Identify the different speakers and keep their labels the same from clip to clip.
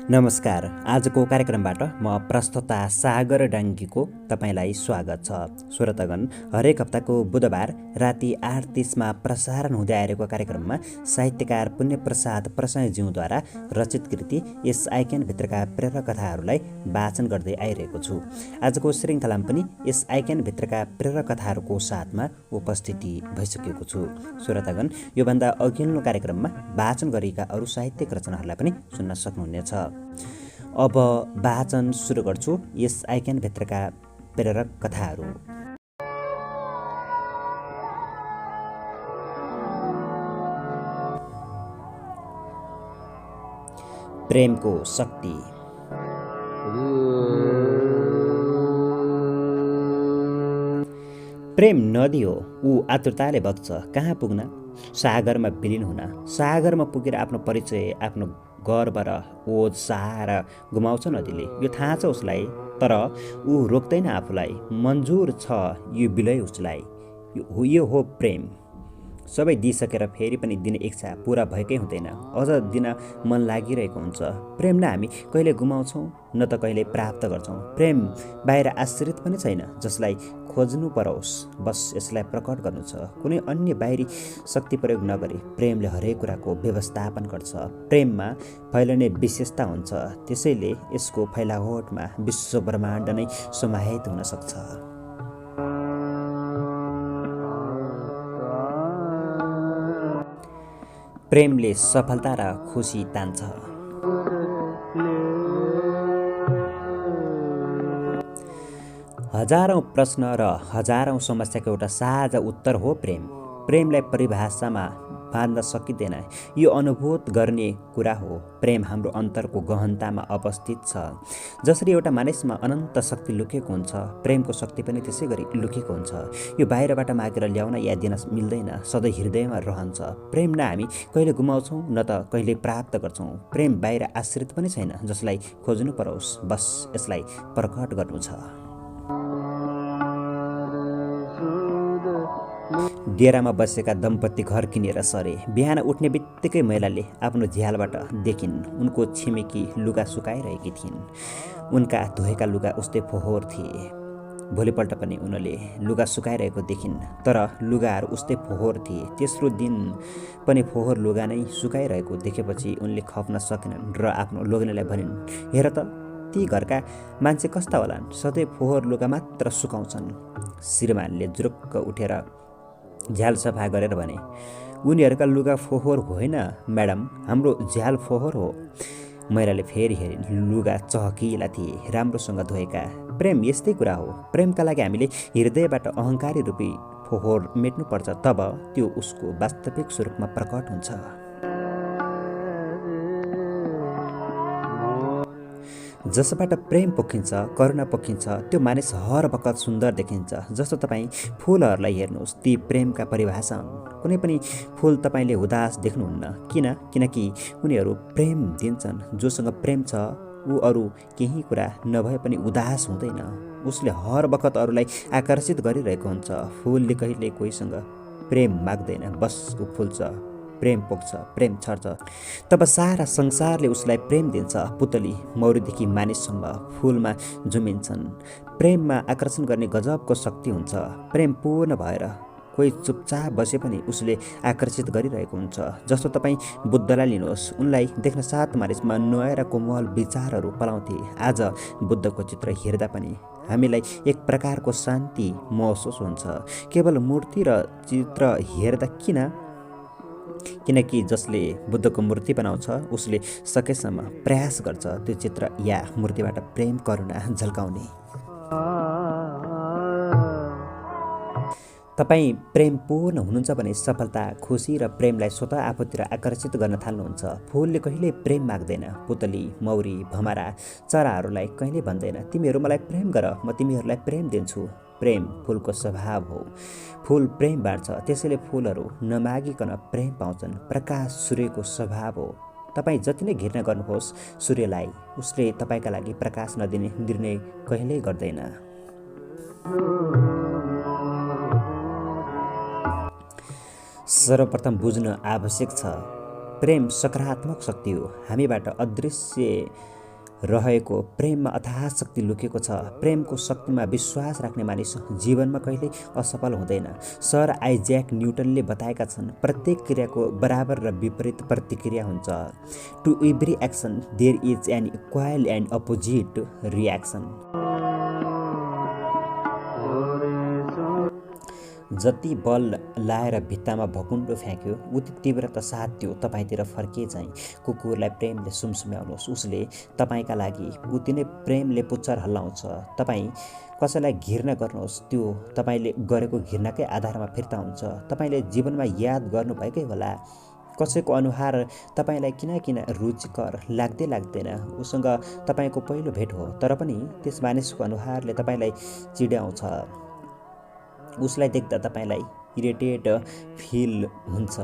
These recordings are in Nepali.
Speaker 1: नमस्कार। आजको कार्यक्रमबाट म प्रस्तोता सागर डाङ्गीको तपाईँलाई स्वागत छ। श्रोतागण, हरेक हप्ताको बुधबार राति 8:30मा प्रसारण हुँदै आइरहेको कार्यक्रममा साहित्यकार पुण्यप्रसाद प्रसाईज्यूद्वारा रचित कृति यस आइक्यानभित्रका प्रेरक कथाहरूलाई वाचन गर्दै आइरहेको छु। आजको श्रृङ्खलामा पनि यस आइक्यानभित्रका प्रेरक कथाहरूको साथमा उपस्थिति भइसकेको छु। श्रोतागण, योभन्दा अघिल्लो कार्यक्रममा वाचन गरिएका अरू साहित्यिक रचनाहरूलाई पनि सुन्न सक्नुहुनेछ। अब वाचन सुरु गर्छु यस आइक्यानभित्रका प्रेरक कथाहरू। प्रेमको शक्ति। प्रेम नदी हो, ऊ आतुरताले बग्छ कहाँ पुग्न, सागरमा विलिन हुन। सागरमा पुगेर आफ्नो परिचय, आफ्नो गर्व र ओज सहार गुमाउँछ नदीले। यो थाहा छ उसलाई, तर ऊ रोक्दैन आफूलाई। मन्जुर छ यो विलय उसलाई। यो हो प्रेम। सबै दिइसकेर फेरि पनि दिने इच्छा पुरा भएकै हुँदैन, अझ दिन मन लागिरहेको हुन्छ। प्रेम न हामी कहिले गुमाउँछौँ न त कहिले प्राप्त गर्छौँ। प्रेम बाहिर आश्रित पनि छैन जसलाई खोज्नु परोस्, बस यसलाई प्रकट गर्नु छ। कुनै अन्य बाहिरी शक्ति प्रयोग नगरी प्रेमले हरेक कुराको व्यवस्थापन गर्छ। प्रेममा फैलने विशेषता हुन्छ, त्यसैले यसको फैलावटमा विश्व ब्रह्माण्ड नै समाहित हुन सक्छ। प्रेमले सफलता र खुसी तान्छ। हजारौं प्रश्न र हजारौं समस्याको एउटा साझा उत्तर हो प्रेम। प्रेमलाई परिभाषामा बाँध्न सकिँदैन, यो अनुभूत गर्ने कुरा हो। प्रेम हाम्रो अन्तरको गहनतामा अवस्थित छ। जसरी एउटा मानिसमा अनन्त शक्ति लुकेको हुन्छ, प्रेमको शक्ति पनि त्यसै गरी लुकेको हुन्छ। यो बाहिरबाट मागेर ल्याउन या दिन मिल्दैन, सधैँ हृदयमा रहन्छ। प्रेम न हामी कहिले गुमाउँछौँ न त कहिले प्राप्त गर्छौँ। प्रेम बाहिर आश्रित पनि छैन जसलाई खोज्नु परोस्, बस यसलाई प्रकट गर्नु छ। डेरामा बसेका दम्पति घर किनेर सरे। बिहान उठ्ने बित्तिकै महिलाले आफ्नो झ्यालबाट देखिन् उनको छिमेकी लुगा सुकाइरहेकी थिइन्। उनका धोएका लुगा उस्तै फोहोर थिए। भोलिपल्ट पनि उनले लुगा सुकाइरहेको देखिन्, तर लुगाहरू उस्तै फोहोर थिए। तेस्रो दिन पनि फोहोर लुगा नै सुकाइरहेको देखेपछि उनले खप्न सकेनन् र आफ्नो लोग्नेलाई भनिन्, हेर त ती घरका मान्छे कस्ता होलान्, सधैँ फोहोर लुगा मात्र सुकाउँछन्। श्रीमानले जुरुक्क उठेर झ्याल सफा गरेर भने, उनीहरूका लुगा फोहोर होइन म्याडम, हाम्रो झ्याल फोहोर हो। महिलाले फेरि हेरिन्, लुगा चहकिला थिए, राम्रोसँग धोएका। प्रेम यस्तै कुरा हो। प्रेमका लागि हामीले हृदयबाट अहङ्कारी रूपी फोहोर मेट्नुपर्छ, तब त्यो उसको वास्तविक स्वरूपमा प्रकट हुन्छ। जसबाट प्रेम पोखिन्छ, करुणा पोखिन्छ, त्यो मानिस हर बखत सुन्दर देखिन्छ। जस्तो तपाईँ फुलहरूलाई हेर्नुहोस्, ती प्रेमका परिभाषा हुन्। कुनै पनि फुल तपाईँले उदास देख्नुहुन्न। किनकि उनीहरू प्रेम दिन्छन्। जोसँग प्रेम छ ऊ अरू केही कुरा नभए पनि उदास हुँदैन। उसले हर बखत अरूलाई आकर्षित गरिरहेको हुन्छ। फुलले कहिले कोहीसँग प्रेम माग्दैन, बस ऊ फुल्छ, प्रेम पोख्छ, प्रेम छर्छ। तब सारा संसारले उसलाई प्रेम दिन्छ। पुतली मौरीदेखि मानिससम्म फुलमा झुमिन्छन्। प्रेममा आकर्षण गर्ने गजबको शक्ति हुन्छ। प्रेम पूर्ण भएर कोही चुपचाप बसे पनि उसले आकर्षित गरिरहेको हुन्छ। जस्तो तपाईँ बुद्धलाई लिनुहोस्, उनलाई देख्न साथ मानिसमा नयाँ र कोमल विचारहरू पलाउँथे। आज बुद्धको चित्र हेर्दा पनि हामीलाई एक प्रकारको शान्ति महसुस हुन्छ। केवल मूर्ति र चित्र हेर्दा किनकि जसले बुद्धको मूर्ति बनाउँछ उसले सकेसम्म प्रयास गर्छ त्यो चित्र या मूर्तिबाट प्रेम करुणा झल्काउने। तपाईँ प्रेमपूर्ण हुनुहुन्छ भने सफलता, खुसी र प्रेमलाई स्वतः आफूतिर आकर्षित गर्न थाल्नुहुन्छ। फुलले कहिले प्रेम माग्दैन। पुतली, मौरी, भमरा, चराहरूलाई कहिले भन्दैन, तिमीहरू मलाई प्रेम गर, म तिमीहरूलाई प्रेम दिन्छु। प्रेम फुलको स्वभाव हो। फुल प्रेम बाँड्छ, त्यसैले फुलहरू नमागिकन प्रेम पाउँछन्। प्रकाश सूर्यको स्वभाव हो। तपाईँ जति नै घृणा गर्नुहोस् सूर्यलाई, उसले तपाईँका लागि प्रकाश नदिने निर्णय कहिल्यै गर्दैन। सर्वप्रथम बुझ्न आवश्यक छ, प्रेम सकारात्मक शक्ति हो। हामीबाट अदृश्य रहेको प्रेममा अथाह शक्ति लुकेको छ। प्रेमको शक्तिमा विश्वास राख्ने मानिस जीवनमा कहिल्यै असफल हुँदैन। सर आइज्याक न्युटनले बताएका छन्, प्रत्येक क्रियाको बराबर र विपरीत प्रतिक्रिया हुन्छ। To every action there is an equal and opposite reaction. जति बल लाएर भित्तामा भकुन्डो फ्याँक्यो उति तीव्रता साथ त्यो तपाईँतिर फर्किए चाहिँ। कुकुरलाई प्रेमले सुमसुम्याउनुहोस्, उसले तपाईँका लागि उति नै प्रेमले पुच्छर हल्लाउँछ। तपाईँ कसैलाई घृणा गर्नुहोस्, त्यो तपाईँले गरेको घृणाकै आधारमा फिर्ता हुन्छ। तपाईँले जीवनमा याद गर्नुभएकै होला, कसैको अनुहार तपाईँलाई किन रुचिकर लाग्दैन। उसँग तपाईँको पहिलो भेट हो, तर पनि त्यस मानिसको अनुहारले तपाईँलाई चिड्याउँछ। उसलाई देख्दा तपाईँलाई इरिटेट फिल हुन्छ।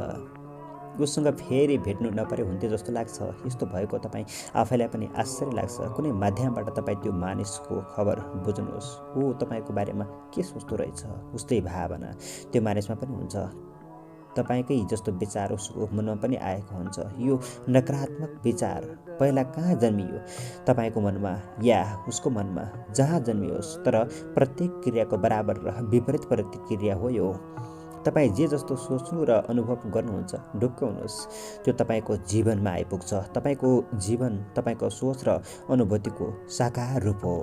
Speaker 1: उसँग फेरि भेट्नु नपरे हुन्थ्यो जस्तो लाग्छ। यस्तो भएको तपाईँ आफैलाई पनि आश्चर्य लाग्छ। कुनै माध्यमबाट तपाईँ त्यो मानिसको खबर बुझ्नुहोस्, ऊ तपाईँको बारेमा के सोच्दो रहेछ। उस्तै भावना त्यो मानिसमा पनि हुन्छ। तपाईँकै जस्तो विचार उसको मनमा पनि आएको हुन्छ। यो नकारात्मक विचार पहिला कहाँ जन्मियो, तपाईँको मनमा या उसको मनमा, जहाँ जन्मियोस्, तर प्रत्येक क्रियाको बराबर र विपरीत प्रतिक्रिया हो यो। तपाईँ जे जस्तो सोच्नु र अनुभव गर्नुहुन्छ, ढुक्क हुनुहोस्, त्यो तपाईँको जीवनमा आइपुग्छ। तपाईँको जीवन तपाईँको सोच र अनुभूतिको साकार रूप हो।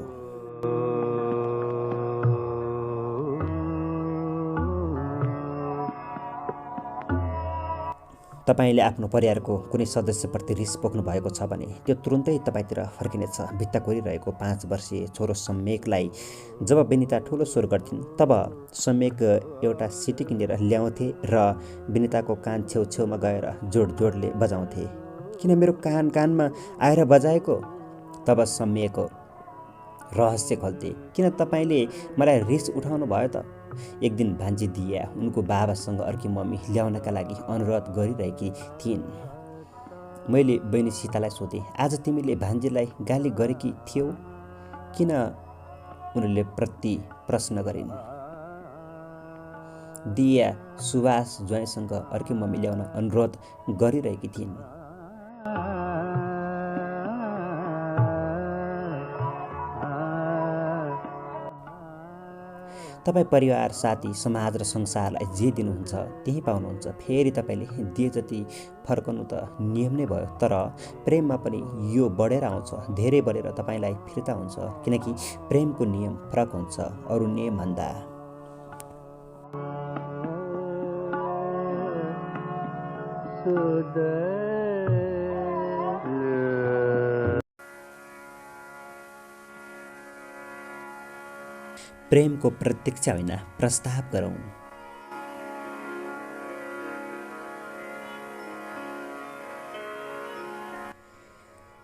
Speaker 1: तपाईँले आफ्नो परिवारको कुनै सदस्यप्रति रिस पोख्नु भएको छ भने त्यो तुरुन्तै तपाईँतिर फर्किनेछ। भित्ता कोरिरहेको 5 वर्षीय छोरो सम्यकलाई जब विनिता ठुलो स्वर गर्थिन्, तब सम्यक एउटा सिटी किनेर ल्याउँथे र विनिताको कान छेउछेउमा गएर जोड-जोडले बजाउँथे। किन मेरो कानमा आएर बजाएको? तब सम्यक रहस्य खोल्थे। किन तपाईँले मलाई रिस उठाउनु भयो त? एक दिन भान्जी दिया उनको बाबासँग अर्की मम्मी ल्याउनका लागि अनुरोध गरिरहेकी थिइन्। मैले बहिनी सीतालाई सोधेँ, आज तिमीले भान्जीलाई गाली गरेकी थियौ किन? उनले प्रश्न गरिन्। दिया सुभाष ज्वाइँसँग अर्की मम्मी ल्याउन अनुरोध गरिरहेकी थिइन्। तपाईँ परिवार, साथी, समाज र संसारलाई जे दिनुहुन्छ त्यही पाउनुहुन्छ। फेरि तपाईँले दिए जति फर्कनु त नियम नै भयो, तर प्रेममा पनि यो बढेर आउँछ, धेरै बढेर तपाईँलाई फिर्ता हुन्छ, किनकि प्रेमको नियम फरक हुन्छ अरू नियमभन्दा। प्रेमको प्रतीक्षा होइन, प्रस्ताव गरौँ।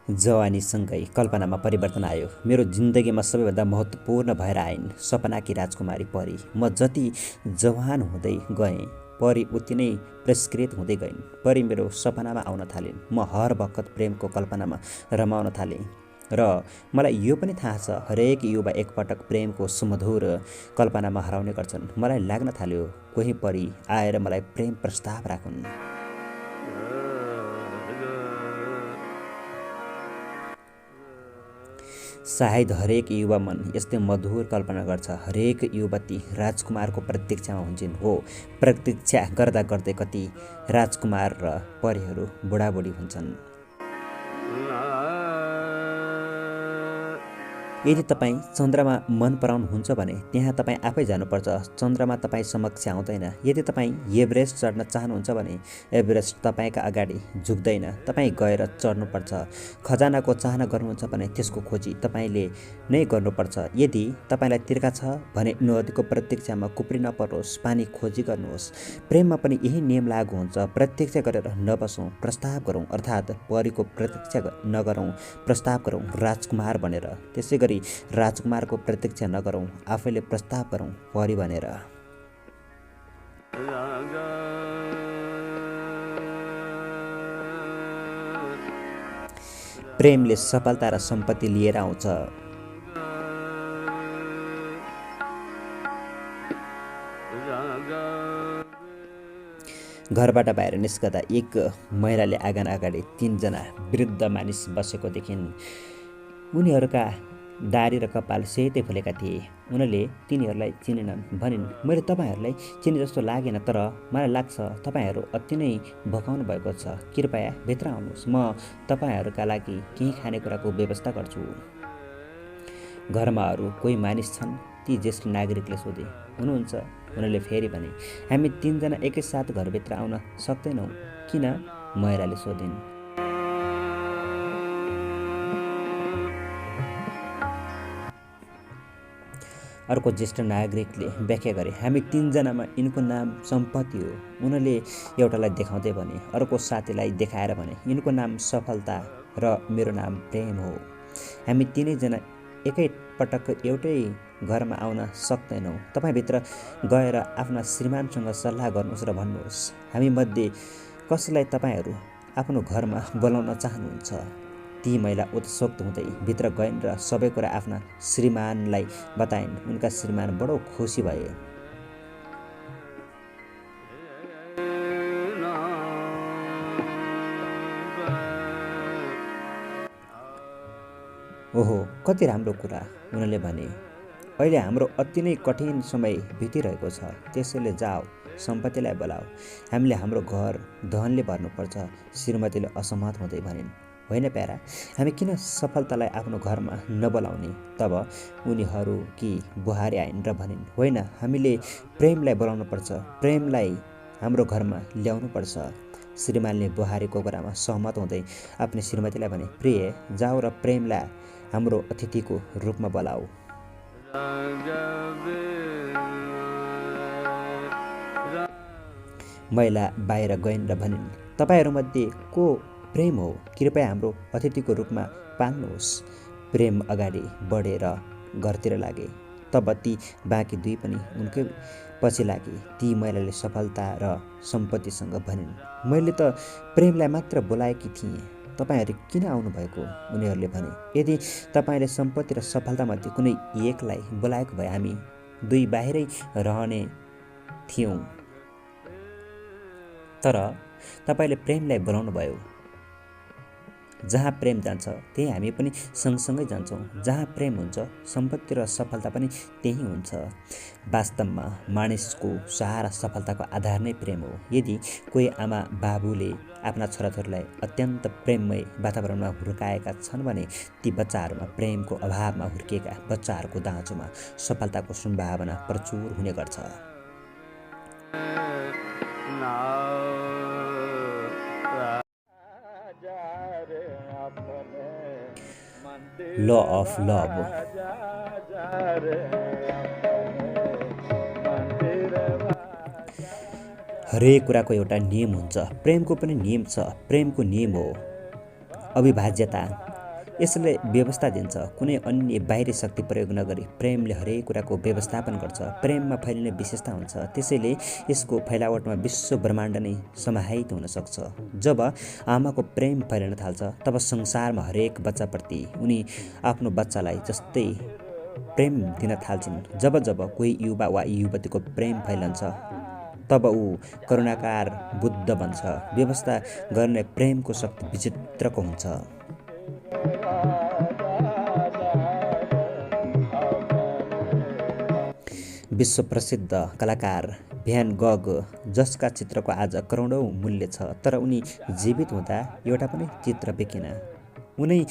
Speaker 1: जवानीसँगै कल्पनामा परिवर्तन आयो। मेरो जिन्दगीमा सबैभन्दा महत्त्वपूर्ण भएर आइन् सपनाकी राजकुमारी परी। म जति जवान हुँदै गएँ, परी उति नै पुरस्कृत हुँदै गइन्। परी मेरो सपनामा आउन थालिन्। म हर बखत प्रेमको कल्पनामा रमाउन थालेँ र मलाई यो पनि थाहा छ, हरेक युवा एकपटक प्रेमको सुमधुर कल्पनामा हराउने गर्छन्। मलाई लाग्न थाल्यो कोही परी आएर मलाई प्रेम प्रस्ताव राखुन्। सायद हरेक युवा मन यस्तै मधुर कल्पना गर्छ। हरेक युवती राजकुमारको प्रतीक्षामा हुन्छन्। हो, प्रतीक्षा गर्दा गर्दै कति राजकुमार र परीहरू बुढाबुढी हुन्छन्। यदि तपाईँ चन्द्रमा मन पराउनुहुन्छ भने त्यहाँ तपाईँ आफै जानुपर्छ। चन्द्रमा तपाईँ समक्ष आउँदैन। यदि तपाईँ एभरेस्ट चढ्न चाहनुहुन्छ भने एभरेस्ट तपाईँका अगाडि झुक्दैन, तपाईँ गएर चढ्नुपर्छ। खजानाको चाहना गर्नुहुन्छ भने त्यसको खोजी तपाईँले नै गर्नुपर्छ। यदि तपाईँलाई तिर्खा छ भने नदीको प्रतीक्षामा कुप्री नपर्नुहोस्, पानी खोजी गर्नुहोस्। प्रेममा पनि यही नियम लागू हुन्छ। प्रतीक्षा गरेर नबसौँ, प्रस्ताव गरौँ, अर्थात् परीको प्रतीक्षा नगरौँ, प्रस्ताव गरौँ राजकुमार बनेर। त्यसै गरी राजकुमारको प्रतीक्षा नगरौँ, आफैले प्रस्ताव गरौँ परी बनेर। प्रेमले सफलता र सम्पत्ति लिएर आउँछ। घरबाट बाहिर निस्कदा एक महिलाले आँगन अगाडि 3 जना वृद्ध मानिस बसेको देखिन्। उनीहरूका दारी र कपाल सेतै फुलेका थिए। उनीहरूले तिनीहरूलाई चिनेनन्। भनिन्, मैले तपाईँहरूलाई चिने जस्तो लागेन, तर मलाई लाग्छ तपाईँहरू अति नै भकाउनु भएको छ। कृपया भित्र आउनुहोस्, म तपाईँहरूका लागि केही खानेकुराको व्यवस्था गर्छु। घरमा अरू कोही मानिस छन्? ती ज्येष्ठ नागरिकले सोधे। हुनुहुन्छ, उनीहरूले फेरि भने। हामी 3 जना एकैसाथ घरभित्र आउन सक्दैनौँ किन? महिलाले सोधिन्। अर्को ज्येष्ठ नागरिकले व्याख्या गरे, हामी 3 जनामा यिनको नाम सम्पत्ति हो। उनीहरूले एउटालाई देखाउँदै भने। अर्को साथीलाई देखाएर भने, यिनको नाम सफलता र मेरो नाम प्रेम हो। हामी 3 जना एकै पटक एउटै घरमा आउन सक्दैनौँ। तपाईँभित्र गएर आफ्ना श्रीमानसँग सल्लाह गर्नुहोस् र भन्नुहोस्, हामी मध्ये कसलाई तपाईँहरू आफ्नो घरमा बोलाउन चाहनुहुन्छ। ती महिला उत्सुक हुँदै भित्र गइन् र सबै कुरा आफ्ना श्रीमानलाई बताइन्। उनका श्रीमान बडो खुसी भए। ओहो, कति राम्रो कुरा, उनले भने। अहिले हाम्रो अति नै कठिन समय बितिरहेको छ, त्यसैले जाऊ, सम्पत्तिलाई बोलाऊ। हामीले हाम्रो घर धनले भर्नुपर्छ। श्रीमतीले असहमत हुँदै भनिन्, होइन प्यारा, हामी किन सफलतालाई आफ्नो घरमा नबोलाउने? तब उनीहरूकी बुहारी आइन् र भनिन्, होइन, हामीले प्रेमलाई बोलाउनुपर्छ, प्रेमलाई हाम्रो घरमा ल्याउनुपर्छ। श्रीमानले बुहारीको कुरामा सहमत हुँदै आफ्नो श्रीमतीलाई भने, प्रिय, जाऊ र प्रेमलाई हाम्रो अतिथिको रूपमा बोलाऊ। महिला बाहिर गइन् र भनिन्, तपाईँहरूमध्ये को प्रेम हो? कृपया हाम्रो अतिथिको रूपमा पाल्नुहोस्। प्रेम अगाडि बढेर घरतिर लागे। तब ती बाँकी 2 पनि उनकै पछि लागे। ती महिलाले सफलता र सम्पत्तिसँग भनिन्, मैले त प्रेमलाई मात्र बोलाएकी थिएँ, तपाईँहरू किन आउनुभएको? उनीहरूले भने, यदि तपाईँले सम्पत्ति र सफलतामध्ये कुनै एकलाई बोलाएको भए हामी 2 बाहिरै रहने थियौँ, तर तपाईँले प्रेमलाई बोलाउनु भयो। जहाँ प्रेम जान्छ त्यही हामी पनि सँगसँगै जान्छौँ। जहाँ प्रेम हुन्छ सम्पत्ति र सफलता पनि त्यही हुन्छ। वास्तवमा मानिसको सहारा सफलताको आधार नै प्रेम हो। यदि कोही आमा बाबुले आफ्ना छोराछोरीलाई अत्यन्त प्रेममय वातावरणमा हुर्काएका छन् भने ती बच्चाहरूमा प्रेमको अभावमा हुर्किएका बच्चाहरूको दाँजोमा सफलताको सम्भावना प्रचुर हुने गर्छ। Law of love. हरेक कुराको एउटा नियम हुन्छ, प्रेमको पनि नियम छ। प्रेमको नियम हो अविभाज्यता। यसले व्यवस्था दिन्छ। कुनै अन्य बाहिरी शक्ति प्रयोग नगरी प्रेमले हरेक कुराको व्यवस्थापन गर्छ। प्रेममा फैलिने विशेषता हुन्छ, त्यसैले यसको फैलावटमा विश्व ब्रह्माण्ड नै समाहित हुन सक्छ। जब आमाको प्रेम फैलिन थाल्छ तब संसारमा हरेक बच्चाप्रति उनी आफ्नो बच्चालाई जस्तै प्रेम दिन थाल्छिन्। जब जब कोही युवा वा युवतीको प्रेम फैलन्छ तब ऊ करुणाकार बुद्ध बन्छ। व्यवस्था गर्ने प्रेमको शक्ति विचित्रको हुन्छ। विश्व प्रसिद्ध कलाकार भ्यान गग, जसका चित्रको आज करोडौँ मूल्य छ, तर उनी जीवित हुँदा एउटा पनि चित्र बिकेन। उनै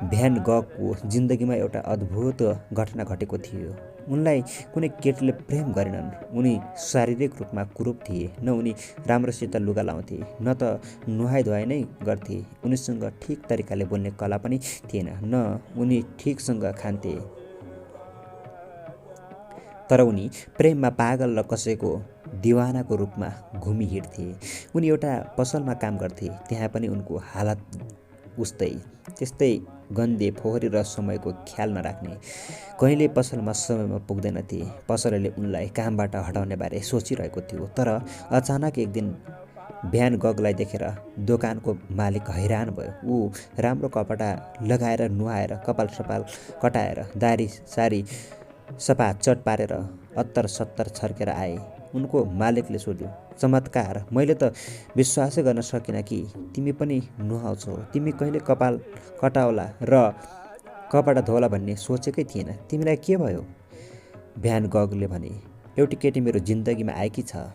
Speaker 1: भ्यान गगको जिन्दगीमा एउटा अद्भुत घटना घटेको थियो। उनलाई कुनै केटीले प्रेम गरेनन्। उनी शारीरिक रूपमा कुरूप थिए। न उनी राम्रोसित लुगा लाउँथे, न त नुहाइ धुवाइ नै गर्थे। उनीसँग ठिक तरिकाले बोल्ने कला पनि थिएन, न उनी ठिकसँग खान्थे। तर उनी प्रेममा पागल र कसैको दिवानाको रूपमा घुमिहिँड्थे। उनी एउटा पसलमा काम गर्थे। त्यहाँ पनि उनको हालत उस्तै, त्यस्तै गन्दे, फोहोरी र समयको ख्याल नराख्ने। कहिले पसलमा समयमा पुग्दैनथे। पसलले उनलाई कामबाट हटाउने बारे सोचिरहेको थियो। तर अचानक एक दिन भ्यान गगलाई देखेर दोकानको मालिक हैरान भयो। ऊ राम्रो कपडा लगाएर, नुहाएर, कपाल सपाल कटाएर, दारी सारी सफा चट पारेर अत्तर सत्तर छर्केर आए। उनको मालिकले सोध्यो, चमत्कार, मैले त विश्वासै गर्न सकिनँ कि तिमी पनि नुहाउँछौ। तिमी कहिले कपाल कटाउला र कपडा धोला भन्ने सोचेकै थिएन। तिमीलाई के भयो? भ्यान गगले भने। एउटी केटी मेरो जिन्दगीमा आएकी छ।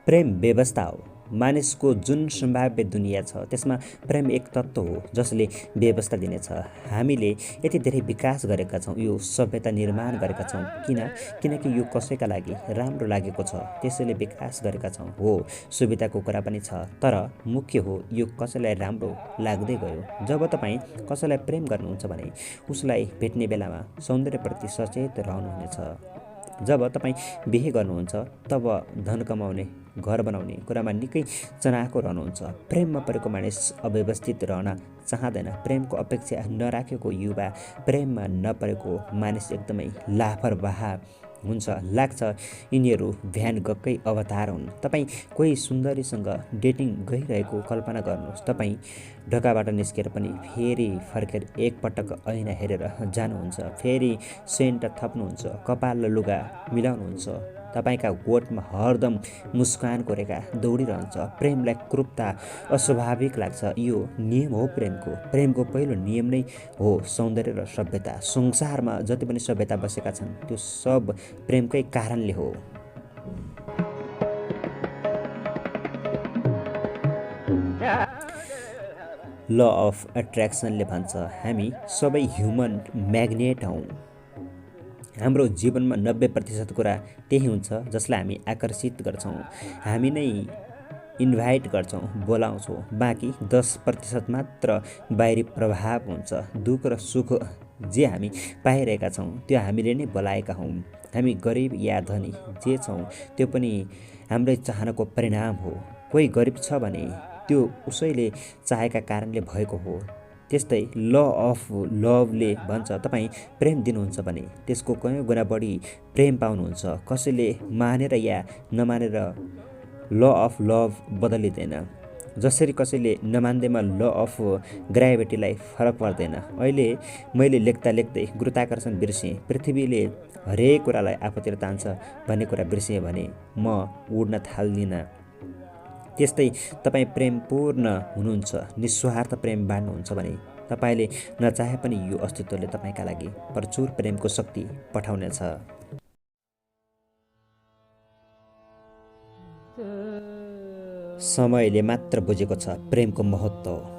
Speaker 1: प्रेम व्यवस्था हो। मानिसको जुन सम्भाव्य दुनियाँ छ त्यसमा प्रेम एक तत्त्व हो जसले व्यवस्था दिनेछ। हामीले यति धेरै विकास गरेका छौँ, यो सभ्यता निर्माण गरेका छौँ किनकि यो कसैका लागि राम्रो लागेको छ, त्यसैले विकास गरेका छौँ। हो, सुविधाको कुरा पनि छ, तर मुख्य हो यो कसैलाई राम्रो लाग्दै गयो। जब तपाईँ कसैलाई प्रेम गर्नुहुन्छ भने उसलाई भेट्ने बेलामा सौन्दर्यप्रति सचेत रहनुहुनेछ। जब तपाईँ बिहे गर्नुहुन्छ तब धन कमाउने, घर बनाउने कुरामा निकै चनाखो रहनुहुन्छ। प्रेममा परेको मानिस अव्यवस्थित रहन चाहँदैन। प्रेमको अपेक्षा नराखेको युवा प्रेममा नपरेको मानिस एकदमै लापरवाह हुन्छ। लाग्छ यिनीहरू भ्यान गगकै अवतार हुन्। तपाईँ कोही सुन्दरीसँग डेटिङ गइरहेको कल्पना गर्नुहोस्। तपाईँ ढोकाबाट निस्केर पनि फेरि फर्केर एकपटक ऐना हेरेर जानुहुन्छ। फेरि सेन्ट थप्नुहुन्छ, कपाल र लुगा मिलाउनुहुन्छ। तपाईँका गोठमा हरदम मुस्कानको रेखा दौडिरहन्छ। प्रेमलाई क्रूरता अस्वाभाविक लाग्छ। यो नियम हो प्रेमको। प्रेमको पहिलो नियम नै हो सौन्दर्य र सभ्यता। संसारमा जति पनि सभ्यता बसेका छन् त्यो सब प्रेमकै कारणले हो। ल अफ एट्र्याक्सनले भन्छ हामी सबै ह्युमन म्याग्नेट हौँ। हाम्रो जीवनमा 90% कुरा त्यही हुन्छ जसलाई हामी आकर्षित गर्छौँ। हामी नै इन्भाइट गर्छौँ, बोलाउँछौँ। बाँकी 10% मात्र बाहिरी प्रभाव हुन्छ। दुःख र सुख जे हामी पाइरहेका छौँ त्यो हामीले नै बोलाएका हौँ। हामी गरिब या धनी जे छौँ त्यो पनि हाम्रै चाहनाको परिणाम हो। कोही गरिब छ भने त्यो उसैले चाहेका कारणले भएको हो। त्यस्तै ल अफ लभले भन्छ तपाईँ प्रेम दिनुहुन्छ भने त्यसको कयौँ गुणा बढी प्रेम पाउनुहुन्छ। कसैले मानेर या नमानेर ल अफ लभ बदलिँदैन। जसरी कसैले नमान्दैमा ल अफ ग्राभिटीलाई फरक पर्दैन। अहिले मैले लेख्दा लेख्दै गुरुत्वाकर्षण बिर्सेँ। पृथ्वीले हरेक कुरालाई आफूतिर तान्छ भन्ने कुरा बिर्सेँ भने म उड्न थाल्दिनँ। त्यस्तै तपाईँ प्रेमपूर्ण हुनुहुन्छ, निस्वार्थ प्रेम बाँड्नुहुन्छ भने तपाईँले नचाहे पनि यो अस्तित्वले तपाईँका लागि प्रचुर प्रेमको शक्ति पठाउनेछ। समयले मात्र बुझेको छ प्रेमको महत्त्व।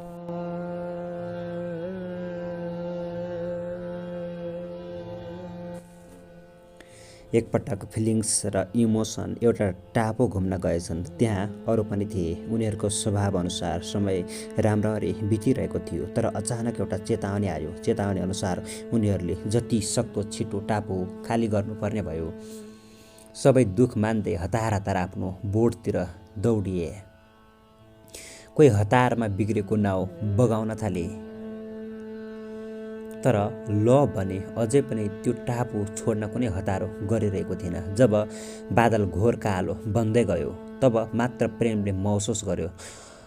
Speaker 1: एकपटक फिलिङ्स र इमोसन एउटा टापु घुम्न गएछन्। त्यहाँ अरू पनि थिए। उनीहरूको स्वभाव अनुसार समय राम्ररी बितिरहेको थियो, तर अचानक एउटा चेतावनी आयो। चेतावनी अनुसार उनीहरूले जति सक्दो छिटो टापु खाली गर्नुपर्ने भयो। सबै दुःख मान्दै हतार हतार आफ्नो बोटतिर दौडिए। कोही हतारमा बिग्रेको नाउ बगाउन थाले, तर लभ भने अझै पनि त्यो टापु छोड्न कुनै हतारो गरिरहेको थिएन। जब बादल घोर कालो बन्दै गयो तब मात्र प्रेमले महसुस गर्यो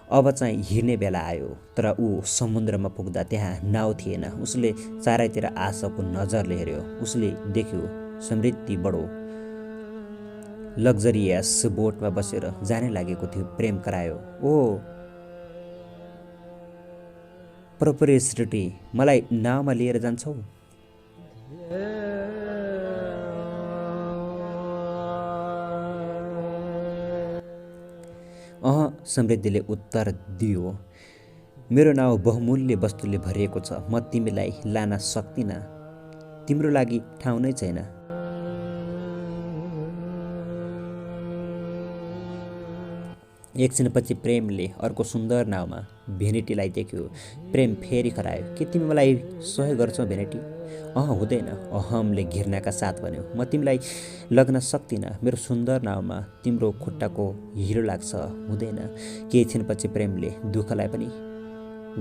Speaker 1: अब चाहिँ हिँड्ने बेला आयो। तर ऊ समुद्रमा पुग्दा त्यहाँ नाउ थिएन। उसले चारैतिर आशाको नजरले हेऱ्यो। उसले देख्यो समृद्धि बडो लग्जरियस बोटमा बसेर जाने लागेको थियो। प्रेम करायो, ओ प्रोपरेसिटी, मलाई नावमा लिएर जान्छौ? समृद्धिले उत्तर दियो, मेरो नाउँ बहुमूल्य वस्तुले भरिएको छ। म तिमीलाई लान सक्दिनँ। तिम्रो लागि ठाउँ नै छैन। एकछिनपछि प्रेमले अर्को सुन्दर नाउमा भेनिटीलाई देख्यो। प्रेम फेरि करायो, के तिमी मलाई सहयोग गर्छौ भेनिटी? हुँदैन, अहमले घृणाका साथ भन्यो। म तिमीलाई लग्न सक्दिनँ। मेरो सुन्दर नाउमा तिम्रो खुट्टाको हिरो लाग्छ। हुँदैन। केही क्षणपछि प्रेमले दुःखलाई पनि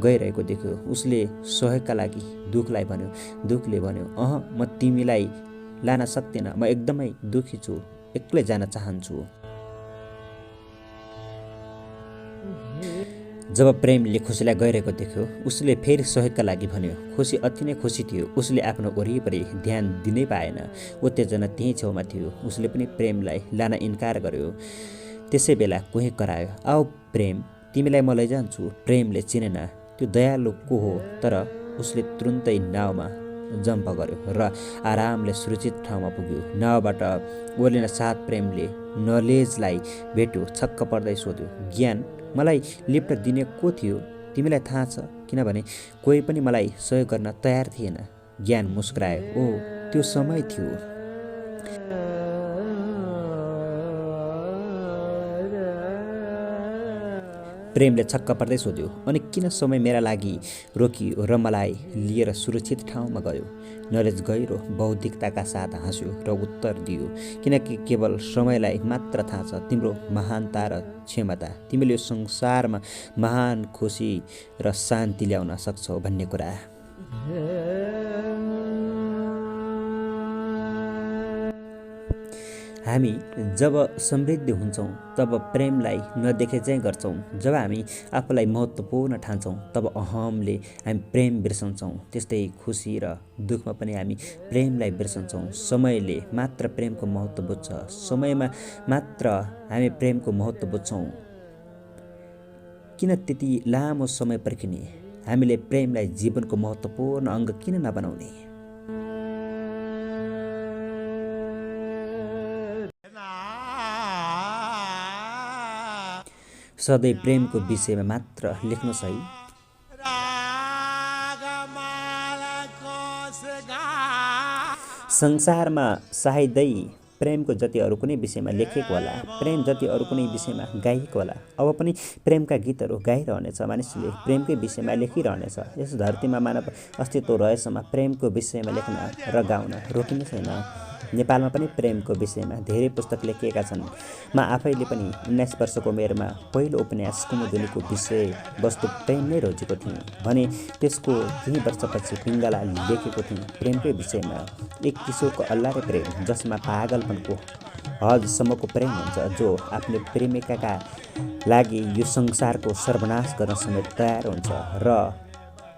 Speaker 1: गइरहेको देख्यो। उसले सहयोगका लागि दुःखलाई भन्यो। दुःखले भन्यो, म तिमीलाई लान सक्दिनँ। म एकदमै दुःखी छु। एक्लै जान चाहन्छु। जब प्रेमले खुसीलाई गइरहेको देख्यो उसले फेरि सहयोगका लागि भन्यो। खुसी अति नै खुसी थियो। उसले आफ्नो वरिपरि ध्यान दिनै पाएन। उत्तेजना त्यही छेउमा थियो। उसले पनि प्रेमलाई लान इन्कार गर्यो। त्यसै बेला कोही करायो, आओ प्रेम, तिमीलाई म लैजान्छु। प्रेमले चिनेन त्यो दयालु को हो, तर उसले तुरुन्तै नावमा जम्प गर्यो र आरामले सुरक्षित ठाउँमा पुग्यो। नावबाट ओर्लिन साथ प्रेमले नलेजलाई भेट्यो। छक्क पर्दै सोध्यो, ज्ञान, मलाई लिफ्ट दिने को थियो? तिमीलाई थाहा छ? किनभने कोही पनि मलाई सहयोग गर्न तयार थिएन। ज्ञान मुस्कुरायो, ओ त्यो समय थियो। प्रेमले छक्क पर्दै सोध्यो, अनि किन समय मेरा लागि रोकियो र मलाई लिएर सुरक्षित ठाउँमा गयो? नलेज गहिरो बौद्धिकताका साथ हाँस्यो र उत्तर दियो, किनकि केवल समयलाई मात्र थाहा छ तिम्रो महानता र क्षमता। तिमीले यो संसारमा महान खुसी र शान्ति ल्याउन सक्छौ भन्ने कुरा। हामी जब समृद्ध हुन्छौँ तब प्रेमलाई नदेखे चाहिँ गर्छौँ। जब हामी आफूलाई महत्त्वपूर्ण ठान्छौँ तब अहमले हामी प्रेम बिर्सन्छौँ। त्यस्तै खुसी र दुःखमा पनि हामी प्रेमलाई बिर्सन्छौँ। समयले मात्र प्रेमको महत्त्व बुझ्छ। समयमा मात्र हामी प्रेमको महत्त्व बुझ्छौँ। किन त्यति लामो समय पर्खिने? हामीले प्रेमलाई जीवनको महत्त्वपूर्ण अङ्ग किन नबनाउने? सधैँ प्रेमको विषयमा मात्र लेख्नुहोस् है। संसारमा सायदै प्रेमको जति अरू कुनै विषयमा लेखिएको होला, प्रेम जति अरू कुनै विषयमा गाइएको होला। अब पनि प्रेमका गीतहरू गाइरहनेछ, मानिसले प्रेमकै विषयमा लेखिरहनेछ। यस धरतीमा मानव अस्तित्व रहेसम्म प्रेमको विषयमा लेख्न र गाउन रोकिने छैन। नेपालमा पनि प्रेमको विषयमा धेरै पुस्तक लेखिएका छन्। म आफैले पनि 19 वर्षको उमेरमा पहिलो उपन्यास कुमुदिनीको विषय वस्तु प्रेम नै रोजेको थिएँ भने त्यसको केही वर्षपछि पिङ्गला लेखेको थिएँ प्रेमकै विषयमा। एक किशोरको अल्लारे प्रेम जसमा पागलपनको हदसम्मको प्रेम हुन्छ, जो आफ्नो प्रेमिकाका लागि यो संसारको सर्वनाश गर्न समेत तयार हुन्छ र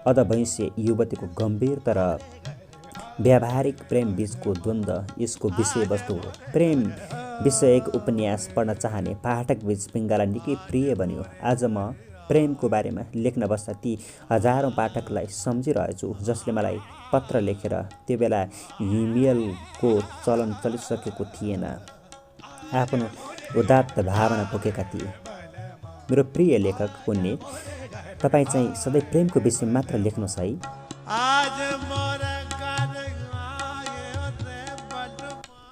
Speaker 1: अधभैँसे युवतीको गम्भीर तर व्यावहारिक प्रेम बीचको द्वन्द्व यसको विषयवस्तु हो। प्रेम विषयक उपन्यास पढ्न चाहने पाठक बीच पिङ्गला निकै प्रिय बन्यो। आज म प्रेमको बारेमा लेख्न बस्दा ती हजारौँ पाठकलाई सम्झिरहेछु जसले मलाई पत्र लेखेर, त्यो बेला इमेलको चलन चलिसकेको थिएन, आफ्नो उदात्त भावना पोखेका थिए। मेरो प्रिय लेखक पुण्य, तपाईँ चाहिँ सधैँ प्रेमको विषय मात्र लेख्नुहोस् है।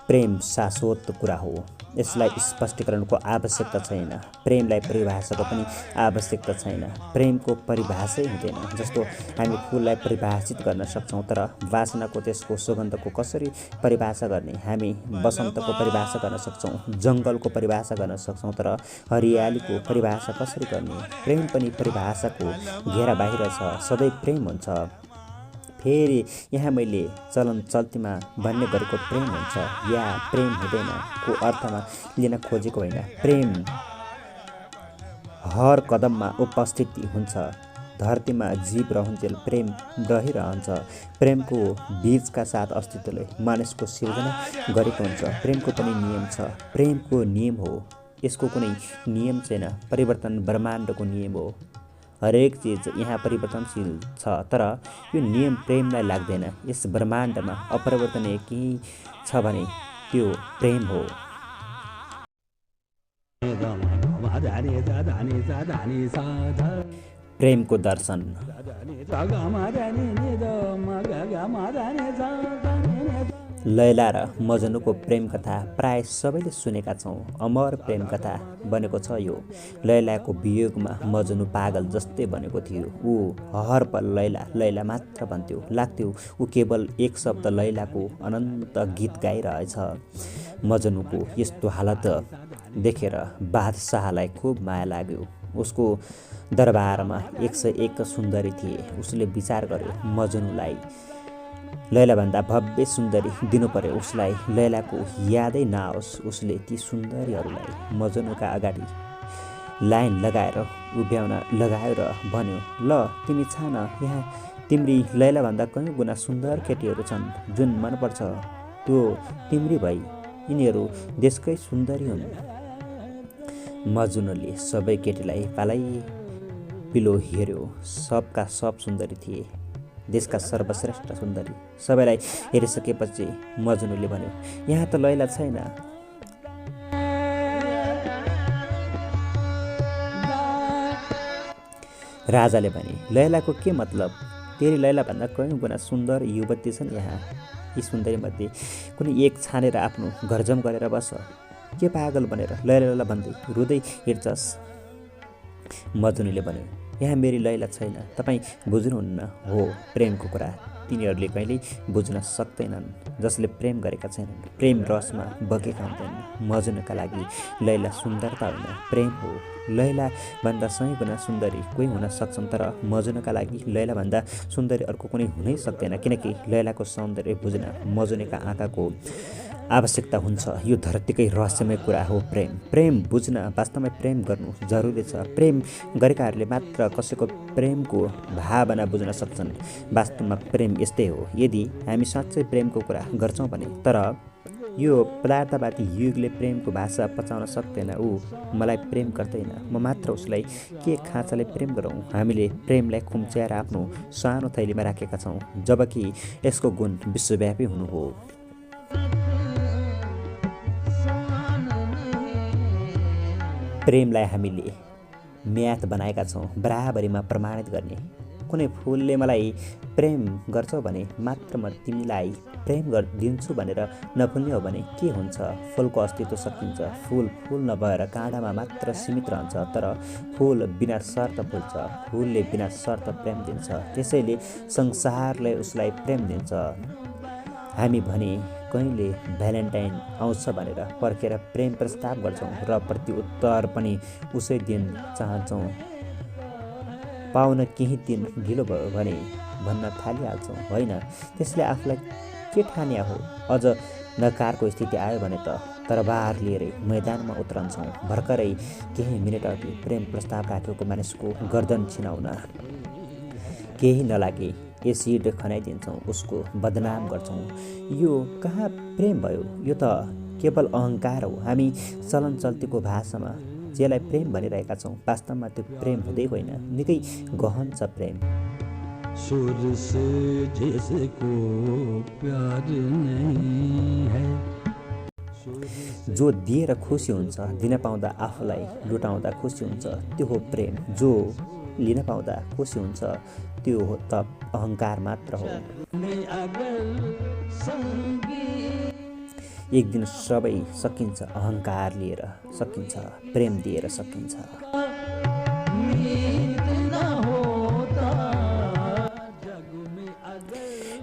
Speaker 1: प्रेम शाश्वत कुरा हो, यसलाई स्पष्टीकरणको आवश्यकता छैन। प्रेमलाई परिभाषाको पनि आवश्यकता छैन। प्रेमको परिभाषै हुँदैन। जस्तो हामी फुललाई परिभाषित गर्न सक्छौँ, तर वासनाको त्यसको सुगन्धको कसरी परिभाषा गर्ने? हामी वसन्तको परिभाषा गर्न सक्छौँ, जङ्गलको परिभाषा गर्न सक्छौँ, तर हरियालीको परिभाषा कसरी गर्ने? प्रेम पनि परिभाषाको घेरा बाहिर छ। सधैँ प्रेम हुन्छ। फेरि यहाँ मैले चलन चल्तीमा भन्ने गरेको प्रेम हुन्छ या प्रेम हुँदैन को अर्थमा लिन खोजेको होइन। प्रेम हर कदममा उपस्थिति हुन्छ। धरतीमा जीव रहन्जेल प्रेम रहिरहन्छ। प्रेमको बीजका साथ अस्तित्वले मानिसको सिर्जना गरेको हुन्छ। प्रेमको पनि नियम छ। प्रेमको नियम हो, यसको कुनै नियम छैन। परिवर्तन ब्रह्माण्डको नियम हो। हरेक चिज यहाँ परिवर्तनशील छ, तर यो नियम प्रेमलाई लाग्दैन। यस ब्रह्माण्डमा अपरिवर्तनीय केही छ भने त्यो प्रेम हो। प्रेमको दर्शन। लैला र मजनुको प्रेम कथा प्राय सबैले सुनेका छौँ। अमर प्रेम कथा बनेको छ यो। लैलाको वियोगमा मजनु पागल जस्तै बनेको थियो। ऊ हर पल लैला लैला मात्र भन्थ्यो। लाग्थ्यो ऊ केवल एक शब्द लैलाको अनन्त गीत गाइरहेछ। मजनुको यस्तो हालत देखेर बादशाहलाई खुब माया लाग्यो। उसको दरबारमा 101 सुन्दरी थिए। उसले विचार गर्यो मजनुलाई लैलाभन्दा भव्य सुन्दरी दिनु पर्यो। उसलाई लैलाको यादै नआओस्। उसले ती सुन्दरीहरूलाई मजनुका अगाडि लाइन लगाएर उभ्याउन लगायो र भन्यो, ल तिमी छान, यहाँ तिम्री लैलाभन्दा कयौँ गुणा सुन्दर केटीहरू छन्। जुन मनपर्छ त्यो तिम्री भई। यिनीहरू देशकै सुन्दरी हुन्। मजुनुले सबै केटीलाई पालै पिलो हेऱ्यो। सबका सब सुन्दरी थिए, देशका सर्वश्रेष्ठ सुन्दरी। सबैलाई हेरिसकेपछि मजुनुले भन्यो, यहाँ त लैला छैन। राजाले भने, लैलाको के मतलब? तेरी लैलाभन्दा कयौँ गुणा सुन्दर युवती छन् यहाँ। यी सुन्दरीमध्ये कुनै एक छानेर आफ्नो घरजम गरेर बस। के पागल बनेर लैला भन्दै रुँदै हिँड्छस्? मजुनुले भन्यो, यहाँ मेरी लैला छैन, तपाईँ बुझ्नुहुन्न हो प्रेमको कुरा। तिनीहरूले कहिल्यै बुझ्न सक्दैनन् जसले प्रेम गरेका छैनन्, प्रेम रसमा बगेका हुँदैनन्। मजुनुका लागि लैला सुन्दरता होइन, प्रेम हो। लैलाभन्दा 100 गुणा सुन्दरी कोही हुन सक्छन्, तर मजुनुका लागि लैलाभन्दा सुन्दरी अर्को कुनै हुनै सक्दैन, किनकि लैलाको सौन्दर्य बुझ्न मजुनुका आँखाको आवश्यकता हुन्छ। यो धरतीकै रहस्यमय कुरा हो प्रेम। प्रेम बुझ्न वास्तवमै प्रेम गर्नु जरुरी छ। प्रेम गरेकाहरूले मात्र कसैको प्रेमको भावना बुझ्न सक्छन्। वास्तवमा प्रेम यस्तै हो। यदि हामी साँच्चै प्रेमको कुरा गर्छौँ भने, तर यो पदार्थवादी युगले प्रेमको भाषा पचाउन सक्दैन। ऊ मलाई प्रेम गर्दैन, म मात्र उसलाई के खाँचाले प्रेम गरौँ? हामीले प्रेमलाई खुम्च्याएर आफ्नो सानो थैलीमा राखेका छौँ, जबकि यसको गुण विश्वव्यापी हुनु हो। प्रेमलाई हामीले म्याथ बनाएका छौँ, बराबरीमा प्रमाणित गर्ने। कुनै फुलले मलाई प्रेम गर्छौ भने मात्र म तिमीलाई प्रेम दिन्छु भनेर नफुल्ने हो भने के हुन्छ? फुलको अस्तित्व सकिन्छ। फुल नभएर काँडामा मात्र सीमित रहन्छ, तर फुल बिना शर्त फुल्छ। फुलले बिना शर्त प्रेम दिन्छ, त्यसैले संसारले उसलाई प्रेम दिन्छ। हामी भने कहिले भ्यालेन्टाइन आउँछ भनेर पर्खेर प्रेम प्रस्ताव गर्छौँ र प्रत्युत्तर पनि उसै दिन चाहन्छौँ। पाउन केही दिन ढिलो भयो भने भन्न थालिहाल्छौँ, होइन त्यसले आफूलाई के ठान्या हो? अझ नकारको स्थिति आयो भने त तरबार लिएरै मैदानमा उत्रन्छौँ। भर्खरै केही मिनेट अघि प्रेम प्रस्ताव राखेको मानिसको गर्दन छिनाउन केही नलागे एसिड खनाइदिन्छौँ, उसको बदनाम गर्छौँ। यो कहाँ प्रेम भयो? यो त केवल अहङ्कार हो। हामी चलन चल्तीको भाषामा जेलाई प्रेम भनिरहेका छौँ, वास्तवमा त्यो प्रेम हुँदै होइन, निकै गहन छ प्रेम।
Speaker 2: सुर से जिसको प्यार नहीं है,
Speaker 1: जो दिएर खुसी हुन्छ, दिन पाउँदा आफूलाई लुटाउँदा खुसी हुन्छ, त्यो हो प्रेम। जो लिन पाउँदा खुसी हुन्छ, त्यो हो त अहङ्कार मात्र हो। एक दिन सबै सकिन्छ, अहङ्कार लिएर सकिन्छ, प्रेम दिएर सकिन्छ।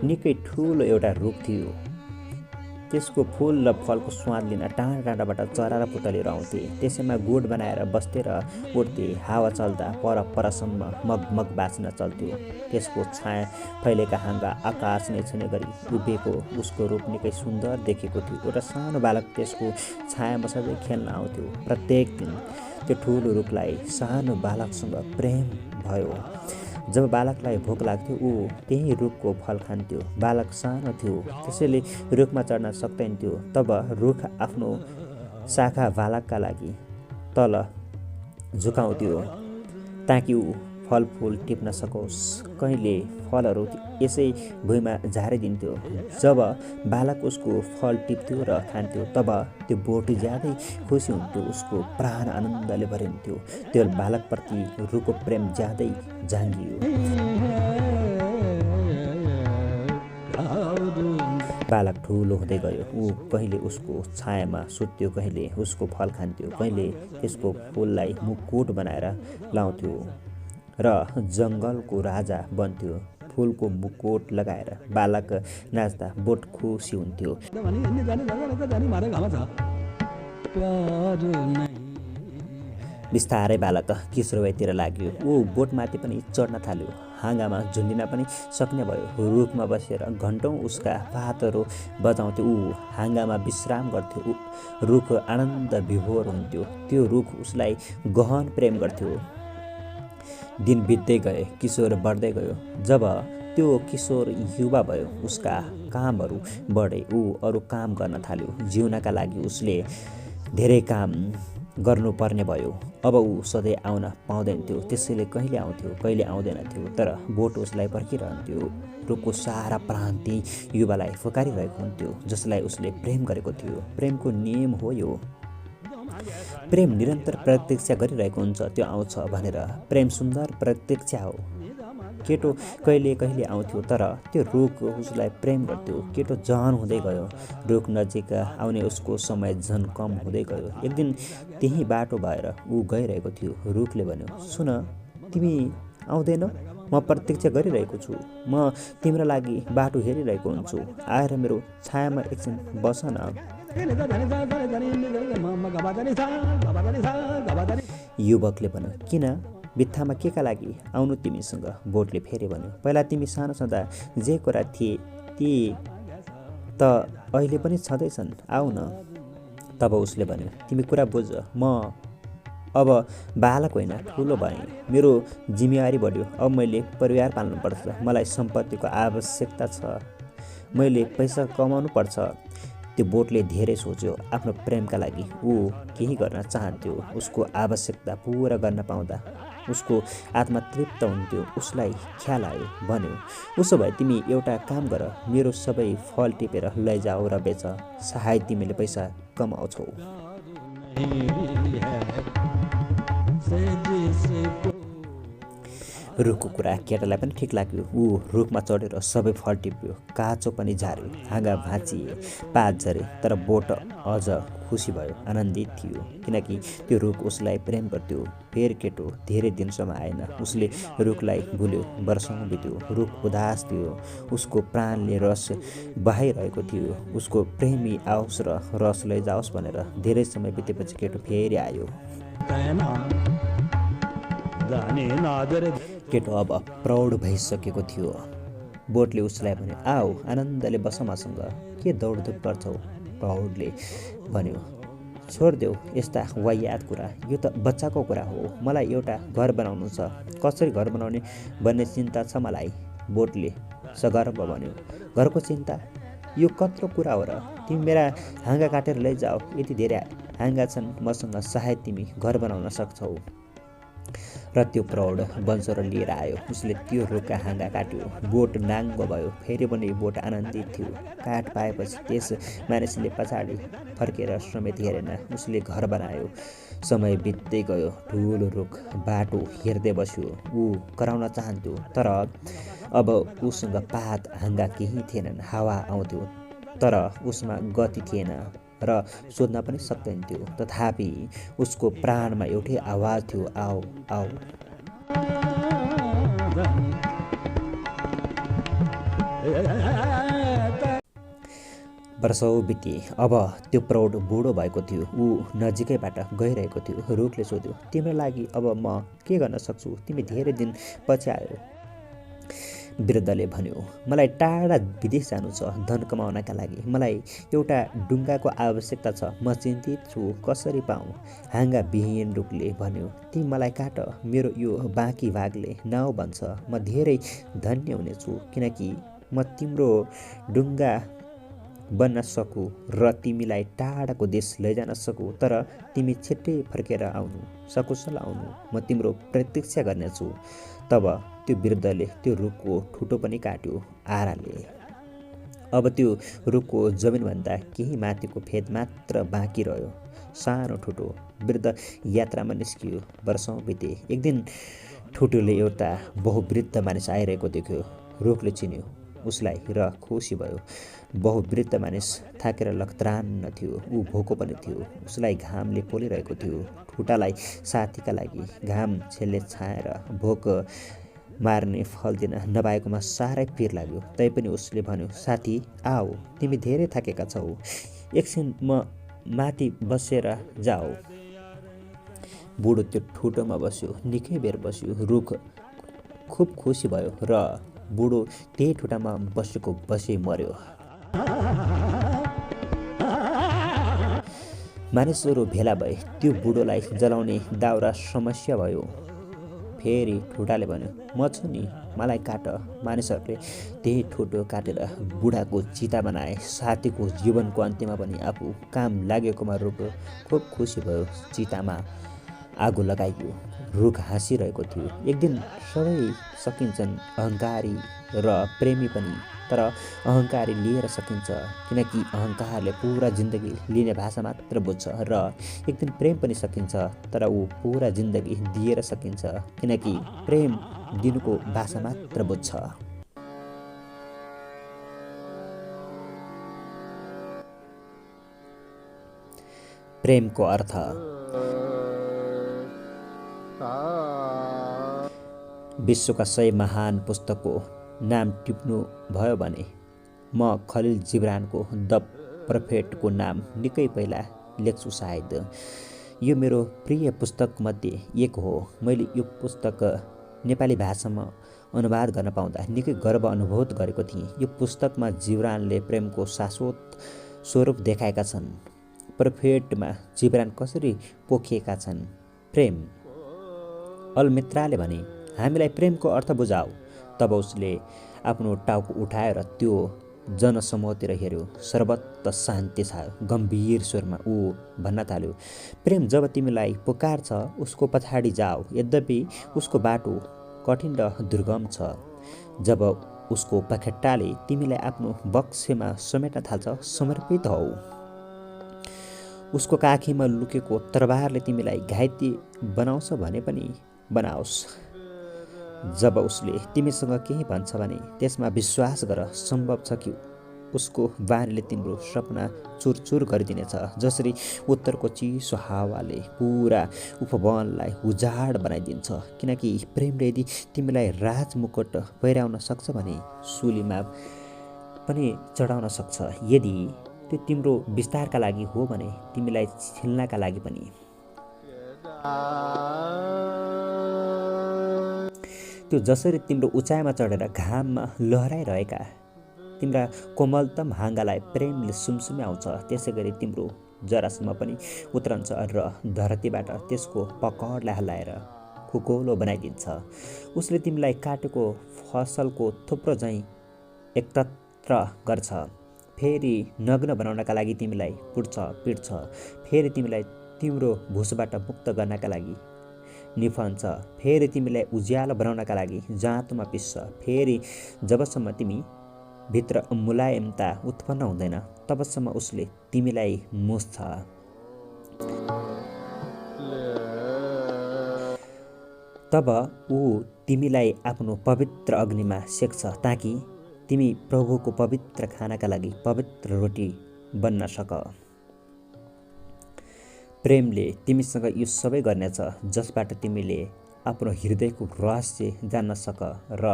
Speaker 1: निकै ठुलो एउटा रुख थियो। त्यसको फूल र फलको स्वाद लिन टाढा टाढाबाट चरा र पुतलीहरू आउँथे। त्यसैमा गोठ बनाएर बस्थे र उड्थे। हावा चल्दा परसम्म मगमग बाँच्न चल्थ्यो। त्यसको छाया फैलेका हाँगा आकाश नै छुने गरी उभिएको उसको रूप निकै सुन्दर देखेको थियो। एउटा सानो बालक त्यसको छायामा सधैँ खेल्न आउँथ्यो। प्रत्येक दिन त्यो ठुलो रुखलाई सानो बालकसँग प्रेम भयो। जब बालकलाई भोक लाग्थ्यो, ऊ त्यही रुखको फल खान्थ्यो। बालक सानो थियो, त्यसैले रुखमा चढ्न सक्दैनथ्यो। तब रुख आफ्नो शाखा बालकका लागि तल झुकाउँथ्यो ताकि ऊ फलफुल टिप्न सकोस्। कहिले फलहरू यसै भुइँमा झारिदिन्थ्यो। जब बालक उसको फल टिप्थ्यो र खान्थ्यो, तब त्यो बोटी ज्यादै खुसी हुन्थ्यो। उसको प्राण आनन्दले भरिन्थ्यो। त्यो बालकप्रति रुखको प्रेम ज्यादै जाँगियो। बालक ठुलो हुँदै गयो। ऊ कहिले उसको छायामा सुत्थ्यो, कहिले उसको फल खान्थ्यो, कहिले त्यसको फुललाई मुकुट बनाएर लाउँथ्यो र जङ्गलको राजा बन्थ्यो। फुलको मुकुट लगाएर बालक नाच्दा बोट खुसी हुन्थ्यो। बिस्तारै बालक किशोरवयतिर लाग्यो। ऊ बोटमाथि पनि चढ्न थाल्यो। हाँगामा झुन्डिन पनि सक्ने भयो। रुखमा बसेर घन्टौँ उसका पातहरू बजाउँथ्यो। ऊ हाँगामा विश्राम गर्थ्यो। रुख आनन्द विभोर हुन्थ्यो। त्यो रुख उसलाई गहन प्रेम गर्थ्यो। दिन बित्दै गए, किशोर बढ्दै गयो। जब त्यो किशोर युवा भयो, उसका कामहरू बढे। ऊ अरू काम गर्न थाल्यो। जिउनका लागि उसले धेरै काम गर्नुपर्ने भयो। अब ऊ सधैँ आउन पाउँदैनथ्यो, त्यसैले कहिले आउँथ्यो कहिले आउँदैनथ्यो, तर बोट उसलाई पर्खिरहन्थ्यो। रुखको सारा प्राण ती युवालाई फकारिरहेको हुन्थ्यो जसलाई उसले प्रेम गरेको थियो। प्रेमको नियम हो यो। प्रेम निरन्तर प्रतीक्षा गरिरहेको हुन्छ त्यो आउँछ भनेर। प्रेम सुन्दर प्रतीक्षा हो। केटो कहिले कहिले आउँथ्यो तर त्यो रुख उसलाई प्रेम गर्थ्यो। केटो जवान हुँदै गयो, रुख नजिक आउने उसको समय झन् कम हुँदै गयो। एक दिन त्यही बाटो भएर ऊ गइरहेको थियो। रुखले भन्यो, सुन तिमी आउँदैन, म प्रतीक्षा गरिरहेको छु। म तिम्रो लागि बाटो हेरिरहेको हुन्छु, आएर मेरो छायामा एकछिन बस न। युवकले भन्यो, किन, बित्थामा के का लागि आउनु तिमीसँग? बोटले फेरि भन्यो, पहिला तिमी सानो छँदा जे कुरा थिए ती त अहिले पनि छँदैछन्, आऊ न। तब उसले भन्यो, तिमी कुरा बुझ, म अब बालक होइन, ठुलो भएँ, मेरो जिम्मेवारी बढ्यो। अब मैले परिवार पाल्नुपर्छ, मलाई सम्पत्तिको आवश्यकता छ, मैले पैसा कमाउनु पर्छ। त्यो बोटले धेरै सोच्यो। आफ्नो प्रेमका लागि ऊ केही गर्न चाहन्थ्यो। उसको आवश्यकता पुरा गर्न पाउँदा उसको आत्मा तृप्त हुन्थ्यो। उसलाई ख्याल आयो, भन्यो, उसो भए तिमी एउटा काम गर, मेरो सबै फल टिपेर लैजाऊ र बेच, सायद तिमीले पैसा कमाउँछौ। रुखको कुरा केटालाई पनि ठिक लाग्यो। ऊ रुखमा चढेर सबै फल टिप्यो, काँचो पनि झार्यो, हाँगा भाँचिए, पात झरे, तर बोट अझ खुसी भयो, आनन्दित थियो, किनकि त्यो रुख उसलाई प्रेम गर्थ्यो। फेरि केटो धेरै दिनसम्म आएन। उसले रुखलाई भुल्यो। वर्षौँ बित्यो, रुख उदास थियो, उसको प्राणले रस बहाइरहेको थियो। उसको प्रेमी आओस् र रस लैजाओस् भनेर। धेरै समय बितेपछि केटो फेरि आयो। केटो अब प्रौढ भइसकेको थियो। बोटले उसलाई भन्यो, आऊ आनन्दले बस मसँग, के दौडधुप गर्छौ? प्रौढले भन्यो, छोडिदेऊ यस्ता वाहियात कुरा, यो त बच्चाको कुरा हो। मलाई एउटा घर बनाउनु छ, कसरी घर बनाउने भन्ने चिन्ता छ मलाई। बोटले सगर्व भन्यो, घरको चिन्ता? यो कत्रो कुरा हो र? तिमी मेरा हाँगा काटेर लैजाऊ, यति धेरै हाँगा छन् मसँग, सायद तिमी घर बनाउन सक्छौ। र त्यो प्रौढ वंशर लिएर आयो। उसले त्यो रुखका हाँगा काट्यो। बोट नाङ्गो भयो। फेरि पनि बोट आनन्दित थियो। काठ पाएपछि त्यस मानिसले पछाडि फर्केर समेत हेरेन। उसले घर बनायो। समय बित्दै गयो। ठुलो रुख बाटो हेर्दै बस्यो। ऊ कराउन चाहन्थ्यो, तर अब उसँग पात हाँगा केही थिएनन्। हावा आउँथ्यो तर उसमा गति थिएन र सोध्न पनि सक्दैनथ्यो। तथापि उसको प्राणमा एउटै आवाज थियो, आऊ आऊ। वर्षौँ बिते। अब त्यो प्रौढ बुढो भएको थियो। ऊ नजिकैबाट गइरहेको थियो। रुखले सोध्यो, तिम्रो लागि अब म के गर्न सक्छु? तिमी धेरै दिन पछि आयो। वृद्धले भन्यो, मलाई टाढा विदेश जानु छ, धन कमाउनका लागि। मलाई एउटा डुङ्गाको आवश्यकता छ, म चिन्तित छु, कसरी पाऊँ? हाँगा विहीन रुखले भन्यो, तिमी मलाई काट, मेरो यो बाँकी भागले नाउँ बन्छ। म धेरै धन्य हुनेछु, किनकि म तिम्रो डुङ्गा बन्न सकु र तिमीलाई टाढाको देश लैजान सकु। तर तिमी छिट्टै फर्केर आउनु, सकुशल आउनु, म तिम्रो प्रतीक्षा गर्नेछु। तब त्यो वृद्धले त्यो रुखको ठुटो पनि काट्यो आराले। अब त्यो रुखको जमिनभन्दा केही माथिको फेद मात्र बाँकी रह्यो, सानो ठुटो। वृद्ध यात्रामा निस्कियो। वर्षौँ बिते। एक दिन ठुटोले एउटा बहुवृद्ध मानिस आइरहेको देख्यो। रुखले चिन्यो उसलाई र खुसी भयो। बहुवृद्ध मानिस थाकेर लखत्रान्न थियो। ऊ भोको पनि थियो। उसलाई घामले पोलिरहेको थियो। ठुटालाई साथीका लागि घाम छेल्ने छाएर भोक मार्ने फल दिन नपाएकोमा साह्रै पिर लाग्यो। तैपनि उसले भन्यो, साथी आऊ, तिमी धेरै थाकेका छौ, एकछिन म माथि बसेर जाऊ। बुढो त्यो ठुटोमा बस्यो। निकै बेर बस्यो। रुख खुब खुसी भयो र बुढो त्यही ठुटामा बसेको बसै मर्यो। मानिसहरू भेला भए। त्यो बुढोलाई जलाउने दाउरा समस्या भयो। फेरि ठुटाले भन्यो, म छु नि, मलाई काट। मानिसहरूले त्यही ठुटो काटेर बुढाको चिता बनाए। साथीको जीवनको अन्त्यमा पनि आफू काम लागेकोमा रोक्यो। खुब खुसी भयो। चितामा आगो लगाइयो। रुख हाँसिरहेको थियो। एक दिन सबै सकिन्छन्, अहङ्कारी र प्रेमी पनि। तर अहङ्कारी लिएर सकिन्छ, किनकि अहङ्कारले पुरा जिन्दगी लिने भाषा मात्र बुझ्छ। र एक दिन प्रेम पनि सकिन्छ, तर ऊ पुरा जिन्दगी दिएर सकिन्छ, किनकि प्रेम दिनुको भाषा मात्र बुझ्छ। प्रेमको अर्थ। विश्वका 100 महान पुस्तकको नाम टिप्नु भयो भने म खलिल जिब्रानको द प्रोफेटको नाम निकै पहिला लेख्छु सायद। यो मेरो प्रिय पुस्तकमध्ये एक हो। मैले यो पुस्तक नेपाली भाषामा अनुवाद गर्न पाउँदा निकै गर्व अनुभूत गरेको थिएँ। यो पुस्तकमा जिब्रानले प्रेमको शाश्वत स्वरूप देखाएका छन्। प्रोफेटमा जिब्रान कसरी पोखिएका छन्। प्रेम। अलमित्राले भने, हामीलाई प्रेमको अर्थ बुझाऊ। तब उसले आफ्नो टाउको उठाएर त्यो जनसमूहतिर हेऱ्यो। सर्वत्र शान्ति छायो। गम्भीर स्वरमा ऊ भन्न थाल्यो, प्रेम जब तिमीलाई पुकार्छ उसको पछाडि जाऊ। यद्यपि उसको बाटो कठिन र दुर्गम छ। जब उसको पखेटाले तिमीलाई आफ्नो बक्सेमा समेट्न थाल्छ, समर्पित हौ। उसको काखीमा लुकेको तरबारले तिमीलाई घाइते बनाउँछ भने पनि बनाओस्। जब उसले तिमीसँग केही भन्छ भने त्यसमा विश्वास गर। सम्भव छ कि उसको बानीले तिम्रो सपना चुरचुर गरिदिनेछ, जसरी उत्तरको चिसो हावाले पुरा उपवनलाई उजाड बनाइदिन्छ। किनकि प्रेमले यदि तिमीलाई राजमुकुट पहिराउन सक्छ भने सुलीमा पनि चढाउन सक्छ। यदि त्यो तिम्रो विस्तारका लागि हो भने तिमीलाई छिल्नका लागि पनि। त्यो जसरी तिम्रो उचाइमा चढेर घाममा लहराइरहेका तिम्रा कोमलतम हाँगालाई प्रेमले सुमसुम्याउँछ, त्यसै गरी तिम्रो जरासम्म पनि उत्रन्छ र धरतीबाट त्यसको पकडलाई हल्लाएर खुकुलो बनाइदिन्छ। उसले तिमीलाई काटेको फसलको थुप्रो झैँ एकत्र गर्छ। फेरि नग्न बनाउनका लागि तिमीलाई पिट्छ। फेरि तिमीलाई तिम्रो भुसबाट मुक्त गर्नका लागि निफन्छ। फेरि तिमीलाई उज्यालो बनाउनका लागि जाँतोमा पिस्छ। फेरि जबसम्म तिमी भित्र मुलायमता उत्पन्न हुँदैन तबसम्म उसले तिमीलाई मुस्छ। तब ऊ तिमीलाई आफ्नो पवित्र अग्निमा सेक्छ, ताकि तिमी प्रभुको पवित्र खानाका लागि पवित्र रोटी बन्न सक। प्रेमले तिमीसँग यो सबै गर्नेछ, जसबाट तिमीले आफ्नो हृदयको रहस्य जान्न सक र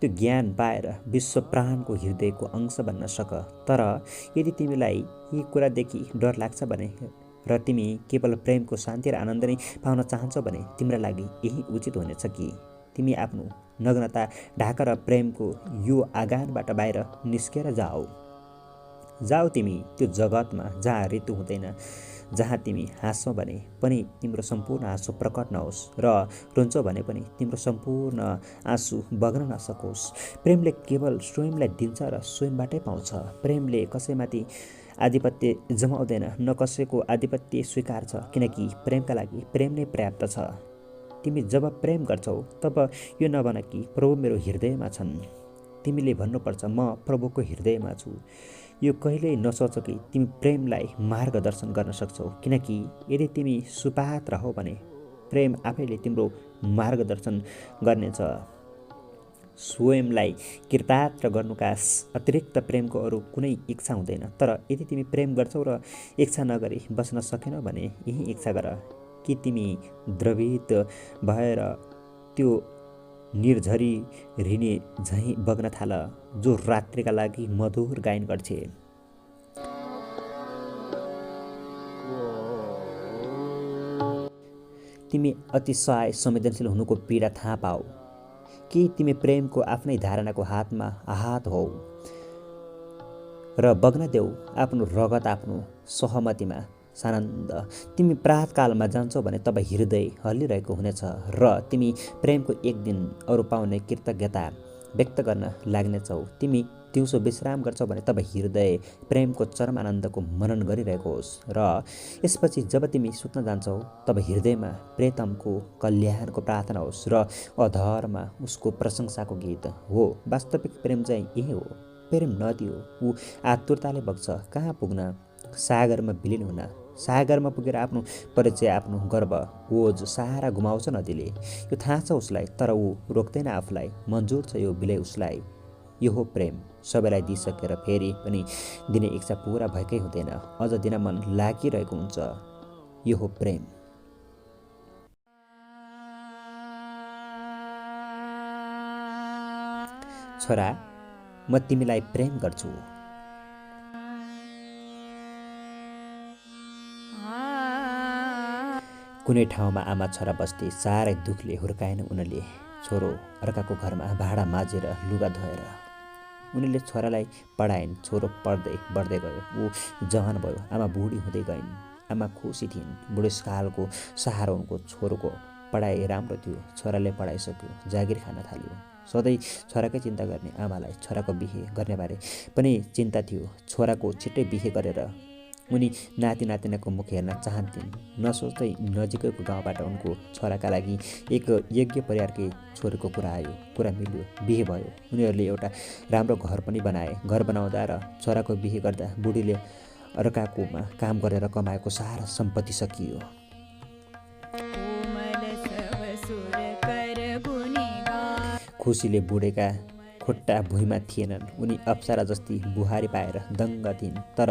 Speaker 1: त्यो ज्ञान पाएर विश्व प्राणको हृदयको अंश बन्न सक। तर यदि तिमीलाई यी कुरादेखि डर लाग्छ भने र तिमी केवल प्रेमको शान्ति र आनन्द नै पाउन चाहन्छौ भने तिम्रा लागि यही उचित हुनेछ कि तिमी आफ्नो नग्नता ढाकेर प्रेमको यो आँगनबाट बाहिर निस्केर जाऊ तिमी त्यो जगतमा जहाँ ऋतु हुँदैन, जहाँ तिमी हाँस्छौ भने पनि तिम्रो सम्पूर्ण आँसु प्रकट नहोस् र रुन्छौ भने पनि तिम्रो सम्पूर्ण आँसु बग्न नसकोस्। प्रेमले केवल स्वयंलाई दिन्छ र स्वयंबाटै पाउँछ। प्रेमले कसैमाथि आधिपत्य जमाउँदैन, न कसैको आधिपत्य स्वीकार्छ, किनकि प्रेमका लागि प्रेम नै पर्याप्त छ। तिमी जब प्रेम गर्छौ तब यो नभन कि प्रभु मेरो हृदयमा छन्। तिमीले भन्नुपर्छ, म प्रभुको हृदयमा छु। यो कहिल्यै नसोच कि तिमी प्रेमलाई मार्गदर्शन गर्न सक्छौ, किनकि यदि तिमी सुपात्र हौ भने प्रेम आफैले तिम्रो मार्गदर्शन गर्नेछ। स्वयंलाई कृतार्थ गर्नुका अतिरिक्त प्रेमको अरू कुनै इच्छा हुँदैन। तर यदि तिमी प्रेम गर्छौ र इच्छा नगरी बस्न सकेनौ भने यही इच्छा गर कि तिमी द्रवित भएर त्यो निर्झरी ऋणी झैँ बग्न थाल, जो रात्रिका लागि मधुर गायन गर्छे। तिमी अतिशय संवेदनशील हुनुको पीडा थाहा पाऊ कि तिमी प्रेमको आफ्नै धारणाको हातमा आहत हौ र बग्न देऊ आफ्नो रगत आफ्नो सहमतिमा। सानन्द, तिमी प्रातकालमा जान्छौ भने तब हृदय हल्लिरहेको हुनेछ र तिमी प्रेमको एक दिन अरू पाउने कृतज्ञता व्यक्त गर्न लाग्नेछौ। तिमी दिउँसो विश्राम गर्छौ भने तब हृदय प्रेमको चरम आनन्दको मनन गरिरहेको होस् र यसपछि जब तिमी सुत्न जान्छौ तब हृदयमा प्रेतमको कल्याणको प्रार्थना होस् र अधरमा उसको प्रशंसाको गीत हो। वास्तविक प्रेम चाहिँ यही हो। प्रेम नदी हो, ऊ आतुरताले बग्छ कहाँ पुग्न, सागरमा विलिन हुन। सागरमा पुगेर आफ्नो परिचय, आफ्नो गर्व, ओज सारा गुमाउँछ नदीले। यो थाहा छ उसलाई, तर ऊ रोक्दैन आफूलाई। मन्जुर छ यो विलय उसलाई। यो हो प्रेम। सबैलाई दिइसकेर फेरि पनि दिने इच्छा पुरा भएकै हुँदैन, अझ दिन मन लागिरहेको हुन्छ। यो हो प्रेम। छोरा, म तिमीलाई प्रेम गर्छु। कुनै ठाउँमा आमा छोरा बस्थे, साह्रै दुखले हुर्काएन उनले छोरो अर्काको घरमा भाँडा माझेर लुगा धोएर। उनीले छोरालाई पढाइन्, छोरो पढ्दै बढ्दै गयो। ऊ जवान भयो, आमा बुढी हुँदै गइन्। आमा खुसी थिइन्, बुढेसकालको सहारा उनको छोरोको पढाइ राम्रो थियो। छोराले पढाइसक्यो, जागिर खान थाल्यो। सधैँ छोराकै चिन्ता गर्ने आमालाई छोराको बिहे गर्नेबारे पनि चिन्ता थियो। छोराको छिट्टै बिहे गरेर उनी नाति नातिनाको मुख हेर्न चाहन्थिन्। नसोच्दै नजिकैको गाउँबाट उनको छोराका लागि एक यज्ञ परिवारकै छोरीको कुरा आयो। कुरा मिल्यो, बिहे भयो। उनीहरूले एउटा राम्रो घर पनि बनाए। घर बनाउँदा र छोराको बिहे गर्दा बुढीले अर्काकोमा काम गरेर कमाएको सारा सम्पत्ति सकियो। खुसीले बुढेका खुट्टा भुइँमा थिएनन्। उनी अप्सरा जस्ती बुहारी पाएर दङ्ग थिइन्। तर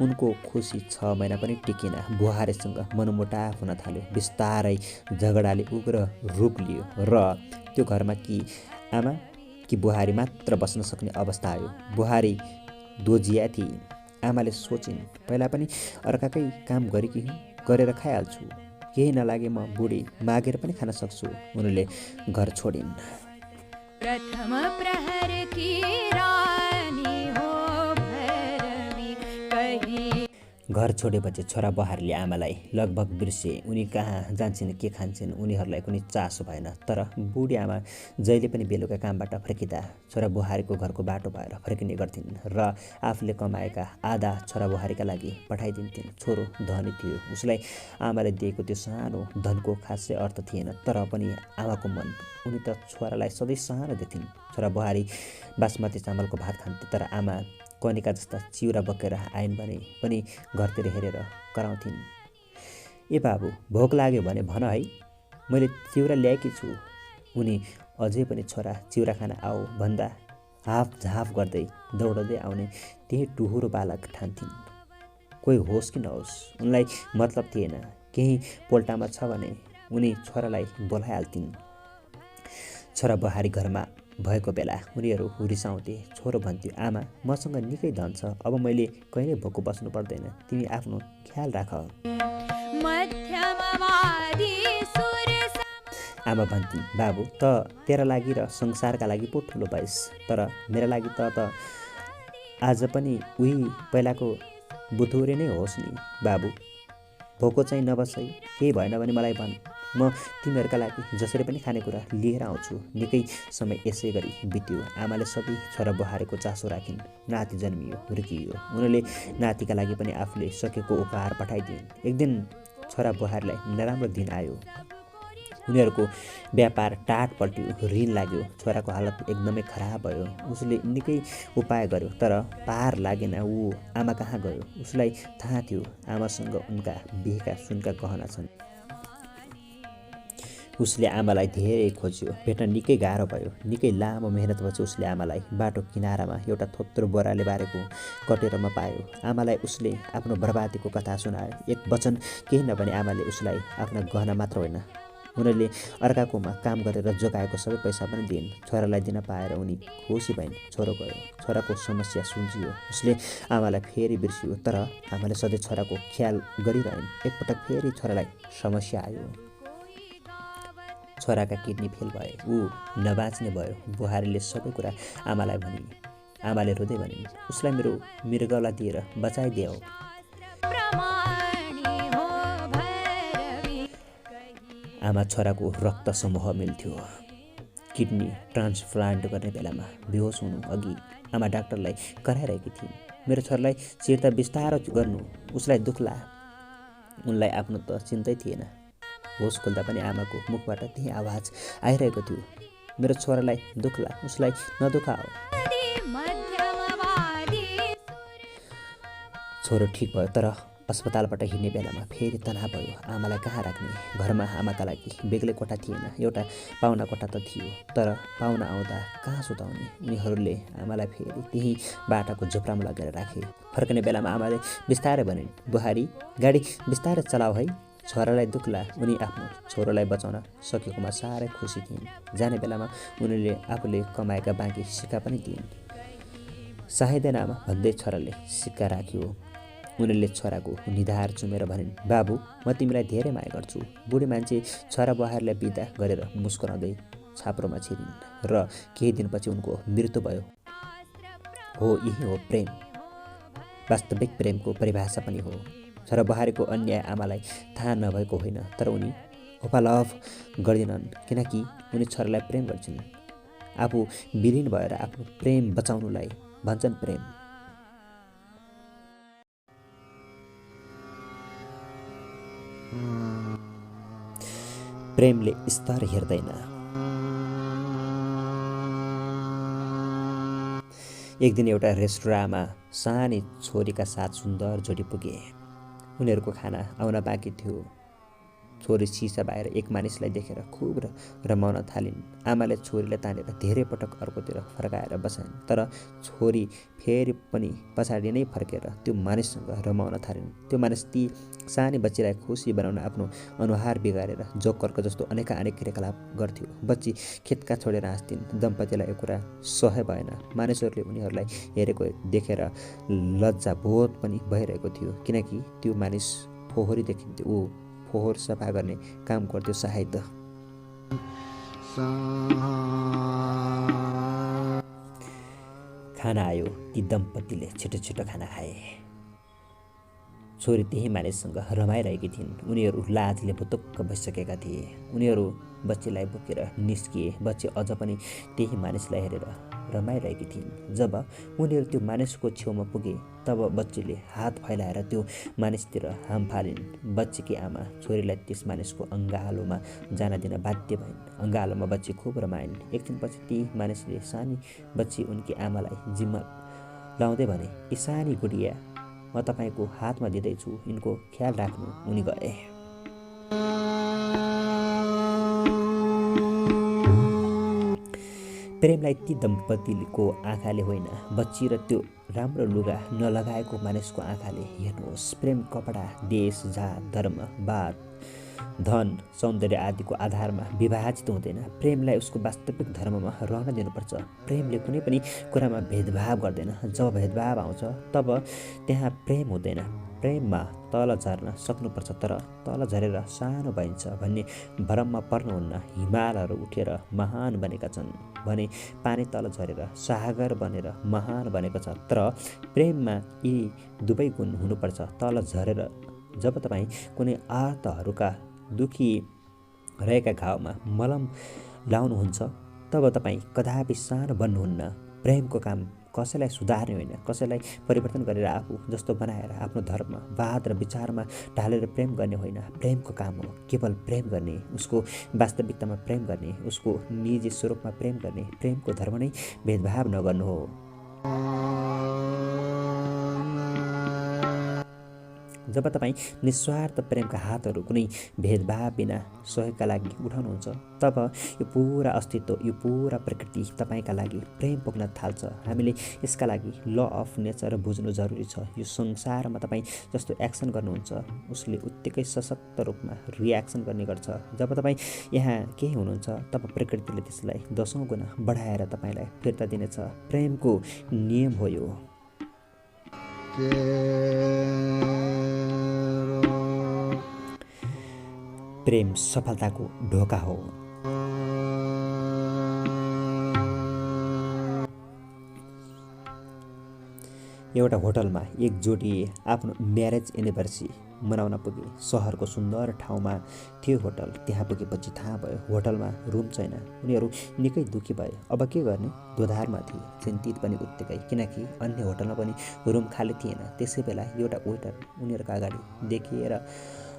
Speaker 1: उनको खुसी 6 महिना पनि टिकेन। बुहारीसँग मनमुटाव हुन थाल्यो। बिस्तारै झगडाले उग्र रूप लियो र त्यो घरमा कि आमा कि बुहारी मात्र बस्न सक्ने अवस्था आयो। बुहारी दोजिया थिइन्। आमाले सोचिन्, पहिला पनि अर्काकै काम गरेर खाइहाल्छु, केही नलागे म बुढी मागेर पनि खान सक्छु। उनले घर छोडिन्। प्रथम प्रहर की रानी हो भैरवी कहीं। घर छोडेपछि छोरा बुहारीले आमालाई लगभग बिर्से। उनी कहाँ जान्छन्, के खान्छन्, उनीहरूलाई कुनै चासो भएन। तर बुढी आमा जहिले पनि बेलुका कामबाट फर्किँदा छोरा बुहारीको घरको बाटो भएर फर्किने गर्थिन् र आफूले कमाएका आधा छोरा बुहारीका लागि पठाइदिन्थिन्। छोरो धनी थियो, उसलाई आमाले दिएको त्यो सानो धनको खासै अर्थ थिएन। तर पनि आमाको मन, उनी त छोरालाई सधैँ सानो देख्थिन्। छोरा बुहारी बासमती चामलको भात खान्थे, तर आमा कनिका जस्ता चिउरा बोकेर आइन् भने पनि घरतिर हेरेर कराउँथिन्। ए बाबु, भोक लाग्यो भने भन है, मैले चिउरा ल्याएकी छु। उनी अझै पनि छोरा चिउरा खान आऊ भन्दा हाफ झाफ गर्दै दौडदै आउने त्यही टुहुरो बालक ठान्थिन्। कोही होस् कि नहोस्, उनलाई मतलब थिएन। केही पोल्टामा छ भने उनी छोरालाई बोलाइहाल्थिन्। छोरा बुहारी घरमा भएको बेला उनीहरू रिसाउँथे। छोरो भन्थ्यो, आमा मसँग निकै धन छ, अब मैले कहिले भोको बस्नु पर्दैन, तिमी आफ्नो ख्याल राख। आमा भन्थिन्, बाबु त तेरा लागि र संसारका लागि पो ठुलो भइस्, तर मेरा लागि त आज पनि उही पहिलाको बुथुरे नै होस् नि। बाबु भोको चाहिँ नबस है, केही भएन भने मलाई भन्, म तिमीहरूका लागि जसरी पनि खानेकुरा लिएर आउँछु। निकै समय यसै गरी बित्यो। आमाले सधैँ छोरा बुहारीको चासो राखिन्। नाति जन्मियो, हुर्कियो। उनले नातिका लागि पनि आफूले सकेको उपहार पठाइदिइन्। एक दिन छोरा बुहारीलाई नराम्रो दिन आयो। उनीहरूको व्यापार टाट पल्ट्यो, ऋण लाग्यो। छोराको हालत एकदमै खराब भयो। उसले निकै उपाय गर्यो, तर पार लागेन। ऊ आमा कहाँ गयो। उसलाई थाहा थियो आमासँग उनका बिहेका सुनका गहना छन्। उसले आमालाई धेरै खोज्यो, भेट्न निकै गाह्रो भयो। निकै लामो मेहनतपछि उसले आमालाई बाटो किनारामा एउटा थोत्रो बोराले बारेको कटेरोमा पायो। आमालाई उसले आफ्नो बर्बादीको कथा सुनायो। एक वचन केही नभने आमाले उसलाई आफ्ना गहना मात्र होइन, उनीहरूले अर्काकोमा काम गरेर जोगाएको सबै पैसा पनि दिइन्। छोरालाई दिन पाएर उनी खुसी भइन्। छोरो गयो, छोराको समस्या सुल्झियो। उसले आमालाई फेरि बिर्सियो, तर आमाले सधैँ छोराको ख्याल गरिरहन्। एकपटक फेरि छोरालाई समस्या आयो। छोराका किडनी फेल भए, ऊ नबाच्ने भयो। बुहारीले सबै कुरा आमालाई भनिन्। आमाले रुँदै भनिन्, उसलाई मेरो मृगौला दिएर बचाइदेऊ। आमा छोराको रक्त समूह मिल्थ्यो। किडनी ट्रान्सप्लान्ट गर्ने बेलामा बेहोस हुनु अघि आमा डाक्टरलाई कराइरहेकी थिइन्, मेरो छोरालाई चिर्ता बिस्तारो गर्नु, उसलाई दुख्ला। उनलाई आफ्नो त चिन्तै थिएन। होस खोल्दा पनि आमाको मुखबाट त्यही आवाज आइरहेको थियो, मेरो छोरालाई दुख्ला, उसलाई नदुखाओ। छोरो ठिक भयो, तर अस्पतालबाट हिँड्ने बेलामा फेरि तनाव भयो। आमालाई कहाँ राख्ने? घरमा आमाका लागि बेग्लै कोठा थिएन, एउटा पाहुना कोठा त थियो, तर पाहुना आउँदा कहाँ सुताउने? उनीहरूले आमालाई फेरि त्यही बाटाको झोप्रामा लगेर राखे। फर्कने बेलामा आमाले बिस्तारै भनिन्, बुहारी गाडी बिस्तारै चलाऊ है, छोरालाई दुख्ला। उनी आफ्नो छोरोलाई बचाउन सकेकोमा साह्रै खुसी थिइन्। जाने बेलामा उनीले आफूले कमाएका बाँकी सिक्का पनि दिइन्। साहिँदैन आमा भन्दै छोराले सिक्का राख्यो। उनीले छोराको निधार चुमेर भनिन्, बाबु म तिमीलाई धेरै माया गर्छु। बुढी मान्छे छोरा बुहारीलाई बिदा गरेर मुस्कुराउँदै छाप्रोमा छिरिन् र केही दिनपछि उनको मृत्यु भयो। हो, यही हो प्रेम, वास्तविक प्रेमको परिभाषा पनि हो। छोरा बुहारीको अन्याय आमालाई थाहा नभएको होइन, तर उनी ओपालभ गर्दिनन् किनकि उनी छोरालाई प्रेम गर्छन्। आफू विलीन भएर आफ्नो प्रेम बचाउनुलाई भन्छन् प्रेम। प्रेमले स्तर हेर्दैन। एक दिन एउटा रेस्टुराँमा सानी छोरीका साथ सुन्दर जोडी पुगे। उनीहरूको खाना आउन बाँकी थियो। छोरी सिसा बाहिर एक मानिसलाई देखेर खुब रमाउन थालिन्। आमाले छोरीलाई तानेर धेरै पटक अर्कोतिर फर्काएर बसाइन्, तर छोरी फेरि पनि पछाडि नै फर्केर त्यो मानिससँग रमाउन थालिन्। त्यो मानिस ती सानी बच्चीलाई खुसी बनाउन आफ्नो अनुहार बिगारेर जोकरको जस्तो अनेक क्रियाकलाप गर्थ्यो। बच्ची खेतका छोडेर हाँस्थिन्। दम्पतिलाई यो कुरा सहै भएन। मानिसहरूले उनीहरूलाई हेरेको देखेर लज्जाबोध पनि भइरहेको थियो, किनकि त्यो मानिस फोहोरी देखिन्थ्यो। ऊ फोहोर सफा गर्ने काम गर्थ्यो सायद। खाना आयो। ती दम्पतिले छिटो खाना खाए। छोरी त्यही मानिससँग रमाइरहेकी थिइन्। उनीहरू लाजले भुतुक्क भइसकेका थिए। उनीहरू बच्चीलाई बोकेर निस्किए। बच्ची अझ पनि त्यही मानिसलाई हेरेर रमाइरहेकी थिइन्। जब उनीहरू त्यो मानिसको छेउमा पुगे, तब बच्चीले हात फैलाएर त्यो मानिसतिर हाम फालिन्। बच्चीकी आमा छोरीलाई त्यस मानिसको अङ्गालोमा जान दिन बाध्य भइन्। अङ्गालोमा बच्ची खुब रमाइन्। एकछिनपछि ती मानिसले सानी बच्ची उनकी आमालाई जिम्मा लाउँदै भने, यी सानी गुडिया म तपाईँको हातमा दिँदैछु, यिनको ख्याल राख्नु। उनी गए। प्रेमलाई ती दम्पतिको आँखाले होइन, बच्ची र त्यो राम्रो लुगा नलगाएको मानिसको आँखाले हेर्नुहोस्। प्रेम कपडा, देश, जात, धर्म, वाद, धन, सौन्दर्य आदिको आधारमा विभाजित हुँदैन। प्रेमलाई उसको वास्तविक धर्ममा रहन दिनुपर्छ। प्रेमले कुनै पनि कुरामा भेदभाव गर्दैन। जब भेदभाव आउँछ तब त्यहाँ प्रेम हुँदैन। प्रेममा तल झर्न सक्नुपर्छ, तर तल झरेर सानो भइन्छ भन्ने भ्रममा पर्नुहुन्न। हिमालहरू उठेर महान बनेका छन् भने पानी तल झरेर सागर बनेर महान बनेको छ। तर प्रेममा यी दुवै गुण हुनुपर्छ। तल झरेर जब तपाईँ कुनै आर्तहरूका दुखी रहेका घाउमा मलम लाउनुहुन्छ, तब तपाईँ कदापि सानो बन्नुहुन्न। प्रेमको काम कसैलाई सुधार्ने होइन, कसैलाई परिवर्तन गरेर आफू जस्तो बनाएर आफ्नो धर्म, वाद र विचारमा ढालेर प्रेम गर्ने होइन। प्रेमको काम हो केवल प्रेम गर्ने, उसको वास्तविकतामा प्रेम गर्ने, उसको निजी स्वरूपमा प्रेम गर्ने। प्रेमको धर्म नै भेदभाव नगर्नु हो। जब तपाईँ निस्वार्थ प्रेमका हातहरू कुनै भेदभाव बिना सहयोगका लागि उठाउनुहुन्छ, तब यो पुरा अस्तित्व, यो पुरा प्रकृति तपाईँका लागि प्रेम पोख्न थाल्छ। हामीले यसका लागि ल अफ नेचर बुझ्नु जरुरी छ। यो संसारमा तपाईँ जस्तो एक्सन गर्नुहुन्छ, उसले उत्तिकै सशक्त रूपमा रियाक्सन गर्ने गर्छ। जब तपाईँ यहाँ केही हुनुहुन्छ, तब प्रकृतिले त्यसलाई 10औं गुणा बढाएर तपाईँलाई फिर्ता दिनेछ। प्रेमको नियम हो यो। प्रेम सफलताको ढोका हो। एउटा होटलमा एक जोडी आफ्नो म्यारेज एनिभर्सरी मनाउन पुगे। सहरको सुन्दर ठाउँमा थियो होटल। त्यहाँ पुगेपछि थाहा भयो होटलमा रुम छैन। उनीहरू निकै दुःखी भए। अब के गर्ने? दोधारमा थिए, चिन्तित पनि उत्तिकै, किनकि अन्य होटलमा पनि रुम खाली थिएन। त्यसै बेला एउटा वेटर उनीहरूका अगाडि देखिएर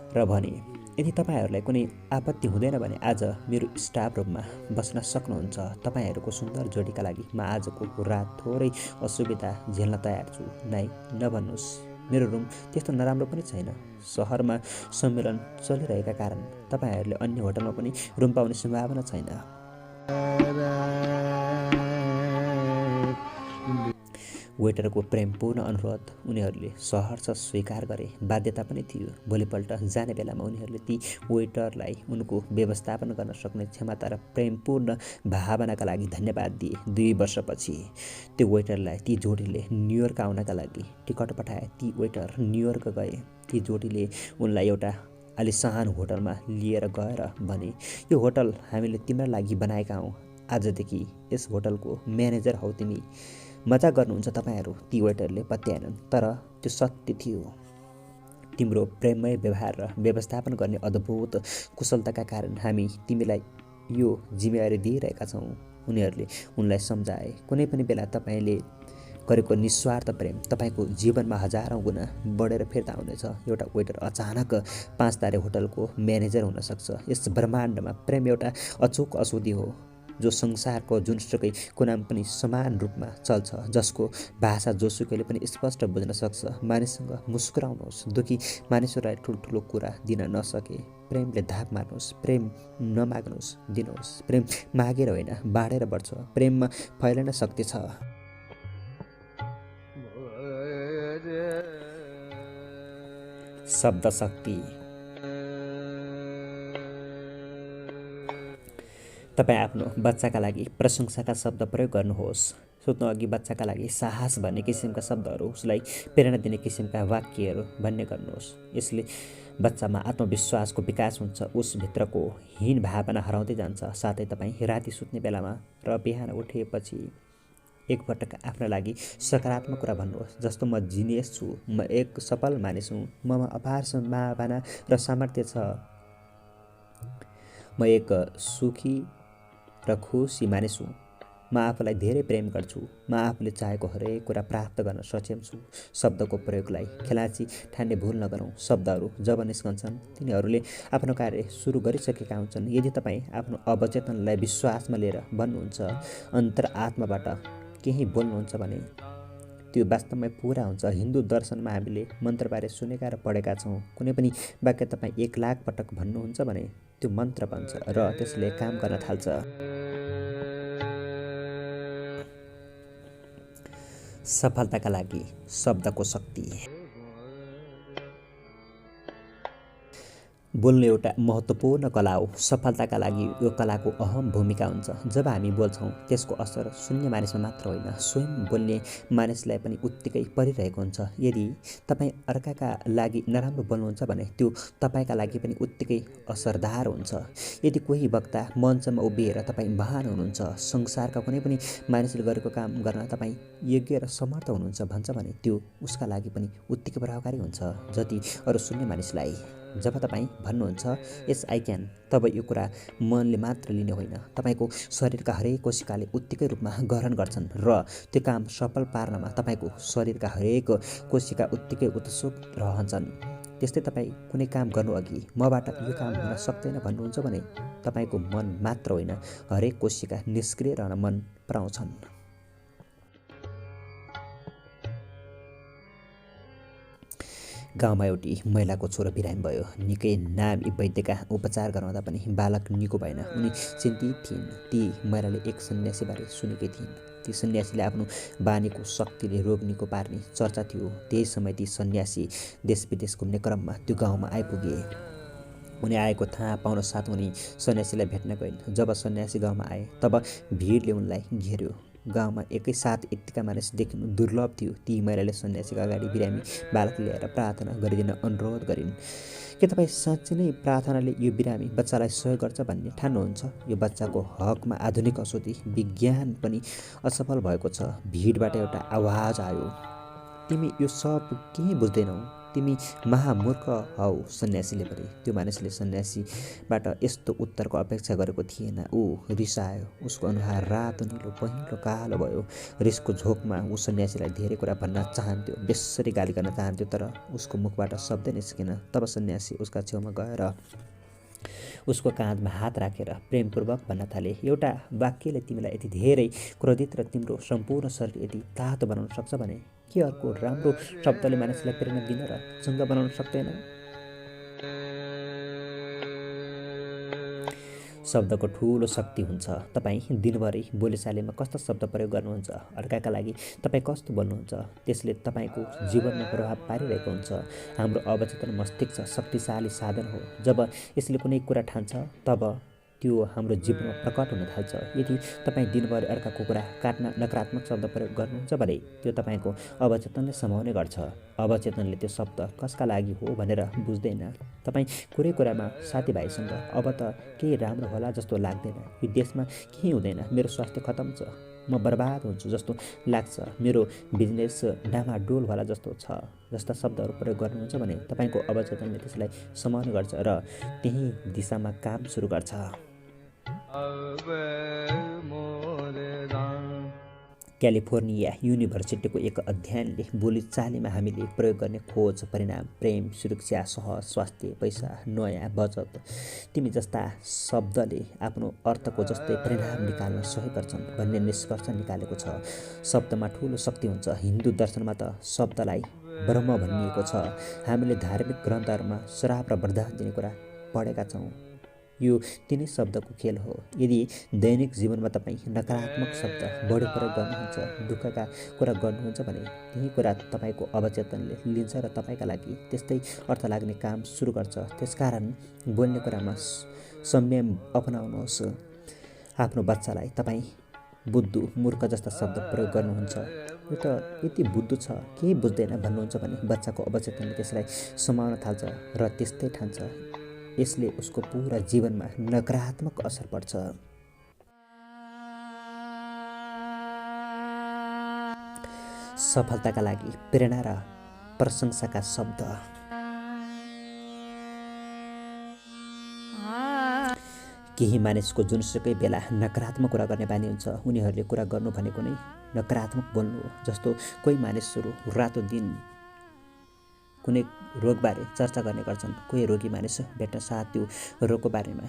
Speaker 1: र भने, यदि तपाईँहरूलाई कुनै आपत्ति हुँदैन भने आज मेरो स्टाफ रुममा बस्न सक्नुहुन्छ। तपाईँहरूको सुन्दर जोडीका लागि म आजको रात थोरै असुविधा झेल्न तयार छु। नाइ, नभन्नुहोस्, मेरो रुम त्यस्तो नराम्रो पनि छैन। सहरमा सम्मेलन चलिरहेका कारण तपाईँहरूले अन्य होटलमा पनि रुम पाउने सम्भावना छैन। वेटरको प्रेमपूर्ण अनुरोध उनीहरूले सहर्ष स्वीकार गरे। बाध्यता पनि थियो। भोलिपल्ट जाने बेलामा उनीहरूले ती वेटरलाई उनको व्यवस्थापन गर्न सक्ने क्षमता र प्रेमपूर्ण भावनाका लागि धन्यवाद दिए। 2 वर्षपछि त्यो वेटरलाई ती जोडीले न्युयोर्क आउनका लागि टिकट पठाए। ती वेटर न्युयोर्क गए। ती जोडीले उनलाई एउटा आलिशान होटलमा लिएर गएर भने, यो होटल हामीले तिम्रा लागि बनाएका हौँ। आजदेखि यस होटलको म्यानेजर हौ तिमी। मजाक गर्नुहुन्छ तपाईँहरू, ती वेटरले पत्याएनन्। तर त्यो सत्य थियो। तिम्रो प्रेममय व्यवहार र व्यवस्थापन गर्ने अद्भुत कुशलताका कारण हामी तिमीलाई यो जिम्मेवारी दिइरहेका छौँ। उनीहरूले उनलाई सम्झाए, कुनै पनि बेला तपाईँले गरेको निस्वार्थ प्रेम तपाईँको जीवनमा हजारौँ गुणा बढेर फिर्ता आउनेछ। एउटा वेटर अचानक 5 तारे होटलको म्यानेजर हुन सक्छ। यस ब्रह्माण्डमा प्रेम एउटा अचूक औषधि हो जो संसारको जुनसुकै कुनामा पनि समान रूपमा चल्छ, जसको भाषा जोसुकैले पनि स्पष्ट बुझ्न सक्छ। मानिससँग मुस्कुराउनुहोस्। दुखी मानिसहरूलाई ठुल्ठुलो कुरा दिन नसके प्रेमले धाप मार्नुहोस्। प्रेम नमाग्नुहोस्, दिनुहोस्। प्रेम मागेर होइन, बाँडेर बढ्छ। प्रेममा फैलन शक्ति छ। शब्द शक्ति। तपाईँ आफ्नो बच्चाका लागि प्रशंसाका शब्द प्रयोग गर्नुहोस्। सोध्नु अघि बच्चाका लागि साहस भन्ने किसिमका शब्दहरू, उसलाई प्रेरणा दिने किसिमका वाक्यहरू भन्ने गर्नुहोस्। यसले बच्चामा आत्मविश्वासको विकास हुन्छ। उसभित्रको हीन भावना हराउँदै जान्छ। साथै तपाईँ राति सुत्ने बेलामा र बिहान उठेपछि एकपटक आफ्ना लागि सकारात्मक कुरा भन्नुहोस्, जस्तो म जिनियस छु, म एक सफल मानिस हुँ, ममा अपार सम्भावना र सामर्थ्य छ, म एक सुखी र खुसी मानिस हुँ, म आफूलाई धेरै प्रेम गर्छु, म आफूले चाहेको हरेक कुरा प्राप्त गर्न सक्षम छु। शब्दको प्रयोगलाई खेलाँची ठान्ने भुल नगरौँ। शब्दहरू जब निस्कन्छन् तिनीहरूले आफ्नो कार्य सुरु गरिसकेका हुन्छन्। यदि तपाईँ आफ्नो अवचेतनलाई विश्वासमा लिएर भन्नुहुन्छ, अन्तरआत्माबाट केही बोल्नुहुन्छ भने त्यो वास्तवमै पुरा हुन्छ। हिन्दू दर्शनमा हामीले मन्त्रबारे सुनेका र पढेका छौँ। कुनै पनि वाक्य तपाईँ 1 लाख पटक भन्नुहुन्छ भने त्यो मन्त्र बन्छ र त्यसले काम गर्न थाल्छ। सफलताका लागि शब्दको शक्ति। बोल्नु एउटा महत्त्वपूर्ण कला हो। सफलताका लागि यो कलाको अहम भूमिका हुन्छ। जब हामी बोल्छौँ त्यसको असर सुन्ने मानिसमा मात्र होइन, स्वयं बोल्ने मानिसलाई पनि उत्तिकै परिरहेको हुन्छ। यदि तपाईँ अर्काका लागि नराम्रो बोल्नुहुन्छ भने त्यो तपाईँका लागि पनि उत्तिकै असरदार हुन्छ। यदि कोही वक्ता मञ्चमा उभिएर तपाईँ महान हुनुहुन्छ, संसारका कुनै पनि मानिसले गरेको काम गर्न तपाईँ योग्य र समर्थ हुनुहुन्छ भन्छ भने त्यो उसका लागि पनि उत्तिकै प्रभावकारी हुन्छ जति अरू सुन्ने मानिसलाई। जब तपाईँ भन्नुहुन्छ यस आई क्यान, तब यो कुरा मनले मात्र लिने होइन, तपाईँको शरीरका हरेक कोशिकाले उत्तिकै रूपमा ग्रहण गर्छन् र त्यो काम सफल पार्नमा तपाईँको शरीरका हरेक कोशिका उत्तिकै उत्सुक रहन्छन्। त्यस्तै तपाईँ कुनै काम गर्नुअघि मबाट यो काम हुन सक्दैन भन्नुहुन्छ भने तपाईँको मन मात्र होइन, हरेक कोशिका निष्क्रिय रहन मन पराउँछन्। गाउँमा एउटी महिलाको छोरो बिरामी भयो। निकै नामी वैद्यका उपचार गराउँदा पनि बालक निको भएन। उनी चिन्तित थिइन्। ती महिलाले एक सन्यासीबारे सुनेकी थिइन्। ती सन्यासीले आफ्नो बानीको शक्तिले रोग निको पार्ने चर्चा थियो। त्यही समय ती सन्यासी देश विदेश घुम्ने क्रममा त्यो गाउँमा आइपुगे। उनी आएको थाहा पाउन साथ उनी सन्यासीलाई भेट्न गइन्। जब सन्यासी गाउँमा आए तब भिडले उनलाई घेर्यो। गाउँमा एकैसाथ यत्तिका मानिस देखिनु दुर्लभ थियो। ती महिलाले सन्यासीका अगाडि बिरामी बालक ल्याएर प्रार्थना गरिदिन अनुरोध गरिन्। के तपाईँ साँच्चै नै प्रार्थनाले यो बिरामी बच्चालाई सहयोग गर्छ भन्ने ठान्नुहुन्छ? यो बच्चाको हकमा आधुनिक औषधि विज्ञान पनि असफल भएको छ। भिडबाट एउटा आवाज आयो, तिमी यो सब केही बुझ्दैनौ। तिमी महामूर्ख हौ, सन्यासीले भने। त्यो मानिसले सन्यासीबाट यस्तो उत्तरको अपेक्षा गरेको थिएन। ऊ रिसायो। उसको अनुहार रातो निलो पहेँलो कालो भयो। रिसको झोकमा ऊ सन्यासीलाई धेरै कुरा भन्न चाहन्थ्यो, बेसरी गाली गर्न चाहन्थ्यो, तर उसको मुखबाट शब्दै निस्केन। तब सन्यासी उसका छेउमा गएर उसको काँधमा हात राखेर प्रेमपूर्वक भन्न थाले, एउटा वाक्यले तिमीलाई यति धेरै क्रोधित र तिम्रो सम्पूर्ण शरीर यति तातो बनाउन सक्छ भने के अर्को राम्रो शब्दले मानिसलाई प्रेरणा दिन र चङ्गा बनाउन सक्दैन? शब्दको ठुलो शक्ति हुन्छ। तपाईँ दिनभरि बोलीचालीमा कस्ता शब्द प्रयोग गर्नुहुन्छ, अर्काका लागि तपाईँ कस्तो बोल्नुहुन्छ, त्यसले तपाईँको जीवनमा प्रभाव पारिरहेको हुन्छ। हाम्रो अवचेतन मस्तिष्क शक्तिशाली साधन हो। जब यसले कुनै कुरा ठान्छ तब त्यो हाम्रो जीवनमा प्रकट हुन थाल्छ। यदि तपाईँ दिनभरि अर्काको कुरा काट्न नकारात्मक शब्द प्रयोग गर्नुहुन्छ भने त्यो तपाईँको अवचेतनले समाउने गर्छ। अवचेतनले त्यो शब्द कसका लागि हो भनेर बुझ्दैन। तपाईँ कुनै कुरामा साथीभाइसँग अब त केही राम्रो होला जस्तो लाग्दैन, यो देशमा केही हुँदैन, मेरो स्वास्थ्य खतम छ, म बर्बाद हुन्छु जस्तो लाग्छ, मेरो बिजनेस डामाडोल होला जस्तो छ जस्ता शब्दहरू प्रयोग गर्नुहुन्छ भने तपाईँको अवचेतनले त्यसलाई समाउने गर्छ र त्यही दिशामा काम सुरु गर्छ। क्यालिफोर्निया युनिभर्सिटीको एक अध्ययनले बोलीचालीमा हामीले प्रयोग गर्ने खोज परिणाम प्रेम, सुरक्षा, सहज, स्वास्थ्य, पैसा, नयाँ, बचत, तिमी जस्ता शब्दले आफ्नो अर्थको जस्तै परिणाम निकाल्न सहयोग गर्छन् भन्ने निष्कर्ष निकालेको छ। शब्दमा ठुलो शक्ति हुन्छ। हिन्दू दर्शनमा त शब्दलाई ब्रह्म भनिएको छ। हामीले धार्मिक ग्रन्थहरूमा श्राप र वरदान दिने कुरा पढेका छौँ। यो तिनै शब्दको खेल हो। यदि दैनिक जीवनमा तपाईँ नकारात्मक शब्द बढी प्रयोग गर्नुहुन्छ, दुःखका कुरा गर्नुहुन्छ भने त्यही कुरा तपाईँको अवचेतनले लिन्छ र तपाईँका लागि त्यस्तै अर्थ लाग्ने काम सुरु गर्छ। त्यसकारण बोल्ने कुरामा संयम अपनाउनुहोस्। आफ्नो बच्चालाई तपाईँ बुद्धु, मूर्ख जस्ता शब्द प्रयोग गर्नुहुन्छ, यो त यति बुद्धु छ, केही बुझ्दैन भन्नुहुन्छ भने बच्चाको अवचेतनले त्यसलाई समाउन थाल्छ र त्यस्तै ठान्छ। यसले उसको पुरा जीवनमा नकारात्मक असर पर्छ। सफलताका लागि प्रेरणा र प्रशंसाका शब्द। केही मानिसको जुनसुकै बेला नकारात्मक कुरा गर्ने बानी हुन्छ। उनीहरूले कुरा गर्नु भनेको नै नकारात्मक बोल्नु हो। जस्तो कोही मानिसहरू रातो दिन कुनै रोगबारे चर्चा गर्ने गर्छन्। कोही रोगी मानिस भेट्न साथ त्यो रोगको बारेमा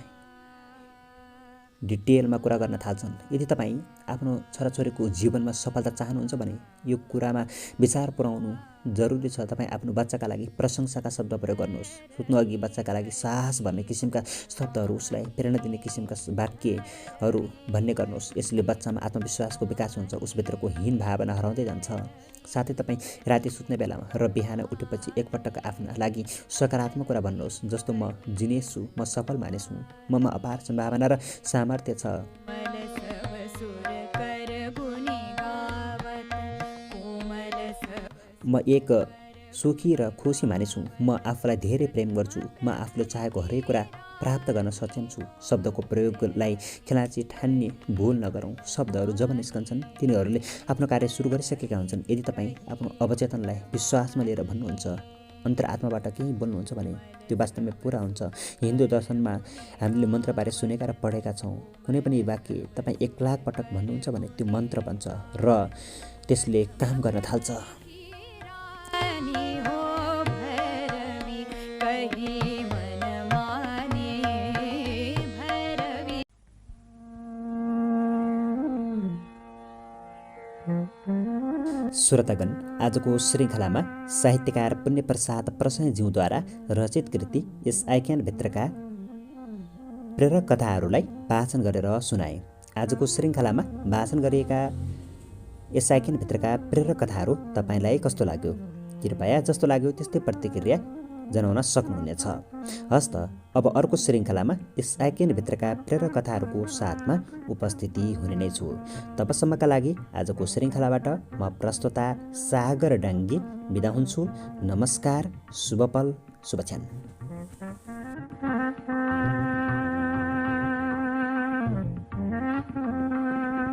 Speaker 1: डिटेलमा कुरा गर्न थाल्छन्। यदि तपाईँ आफ्नो छोराछोरीको जीवनमा सफलता चाहनुहुन्छ भने यो कुरामा विचार पुर्याउनु जरुरी छ। तपाईँ आफ्नो बच्चाका लागि प्रशंसाका शब्द प्रयोग गर्नुहोस्। सुत्नु अघि बच्चाका लागि साहस भन्ने किसिमका शब्दहरू, उसलाई प्रेरणा दिने किसिमका वाक्यहरू भन्ने गर्नुहोस्। यसले बच्चामा आत्मविश्वासको विकास हुन्छ, उसभित्रको हीन भावना हराउँदै जान्छ। साथै तपाईँ राति सुत्ने बेलामा र बिहान उठेपछि एकपटक आफ्ना लागि सकारात्मक कुरा भन्नुहोस्। जस्तो म जिनेस छु, म सफल मानिस हुँ, ममा अपार सम्भावना र सामर्थ्य छ। म एक सुखी र खुसी मानिस हुँ, म आफूलाई धेरै प्रेम गर्छु, म आफूले चाहेको हरेक कुरा प्राप्त गर्न सक्षम छु। शब्दको प्रयोगलाई खेलाँची ठान्ने भुल नगरौँ। शब्दहरू जब निस्कन्छन् तिनीहरूले आफ्नो कार्य सुरु गरिसकेका हुन्छन्। यदि तपाईँ आफ्नो अवचेतनलाई विश्वासमा लिएर भन्नुहुन्छ, अन्तर्आत्माबाट केही बोल्नुहुन्छ भने त्यो वास्तवमा पुरा हुन्छ। हिन्दू दर्शनमा हामीले मन्त्रबारे सुनेका र पढेका छौँ। कुनै पनि वाक्य तपाईँ 1,00,000 पटक भन्नुहुन्छ भने त्यो मन्त्र बन्छ र त्यसले काम गर्न थाल्छ। श्रोतागण, आजको श्रृङ्खलामा साहित्यकार पुण्यप्रसाद प्रसन्नज्यूद्वारा रचित कृति यस आख्यानभित्रका प्रेरक कथाहरूलाई वाचन गरेर सुनाए। आजको श्रृङ्खलामा वाचन गरिएका यस आख्यानभित्रका प्रेरक कथाहरू तपाईँलाई कस्तो लाग्यो? कृपया जस्तो लाग्यो त्यस्तै प्रतिक्रिया जनाउन सक्नुहुनेछ। हस्त अब अर्को श्रृङ्खलामा यस आख्यानभित्रका प्रेरक कथाहरूको साथमा उपस्थिति हुने नै छु। तबसम्मका लागि आजको श्रृङ्खलाबाट म प्रस्तोता सागर डाङ्गी बिदा हुन्छु। नमस्कार, शुभ पल, शुभ क्षण।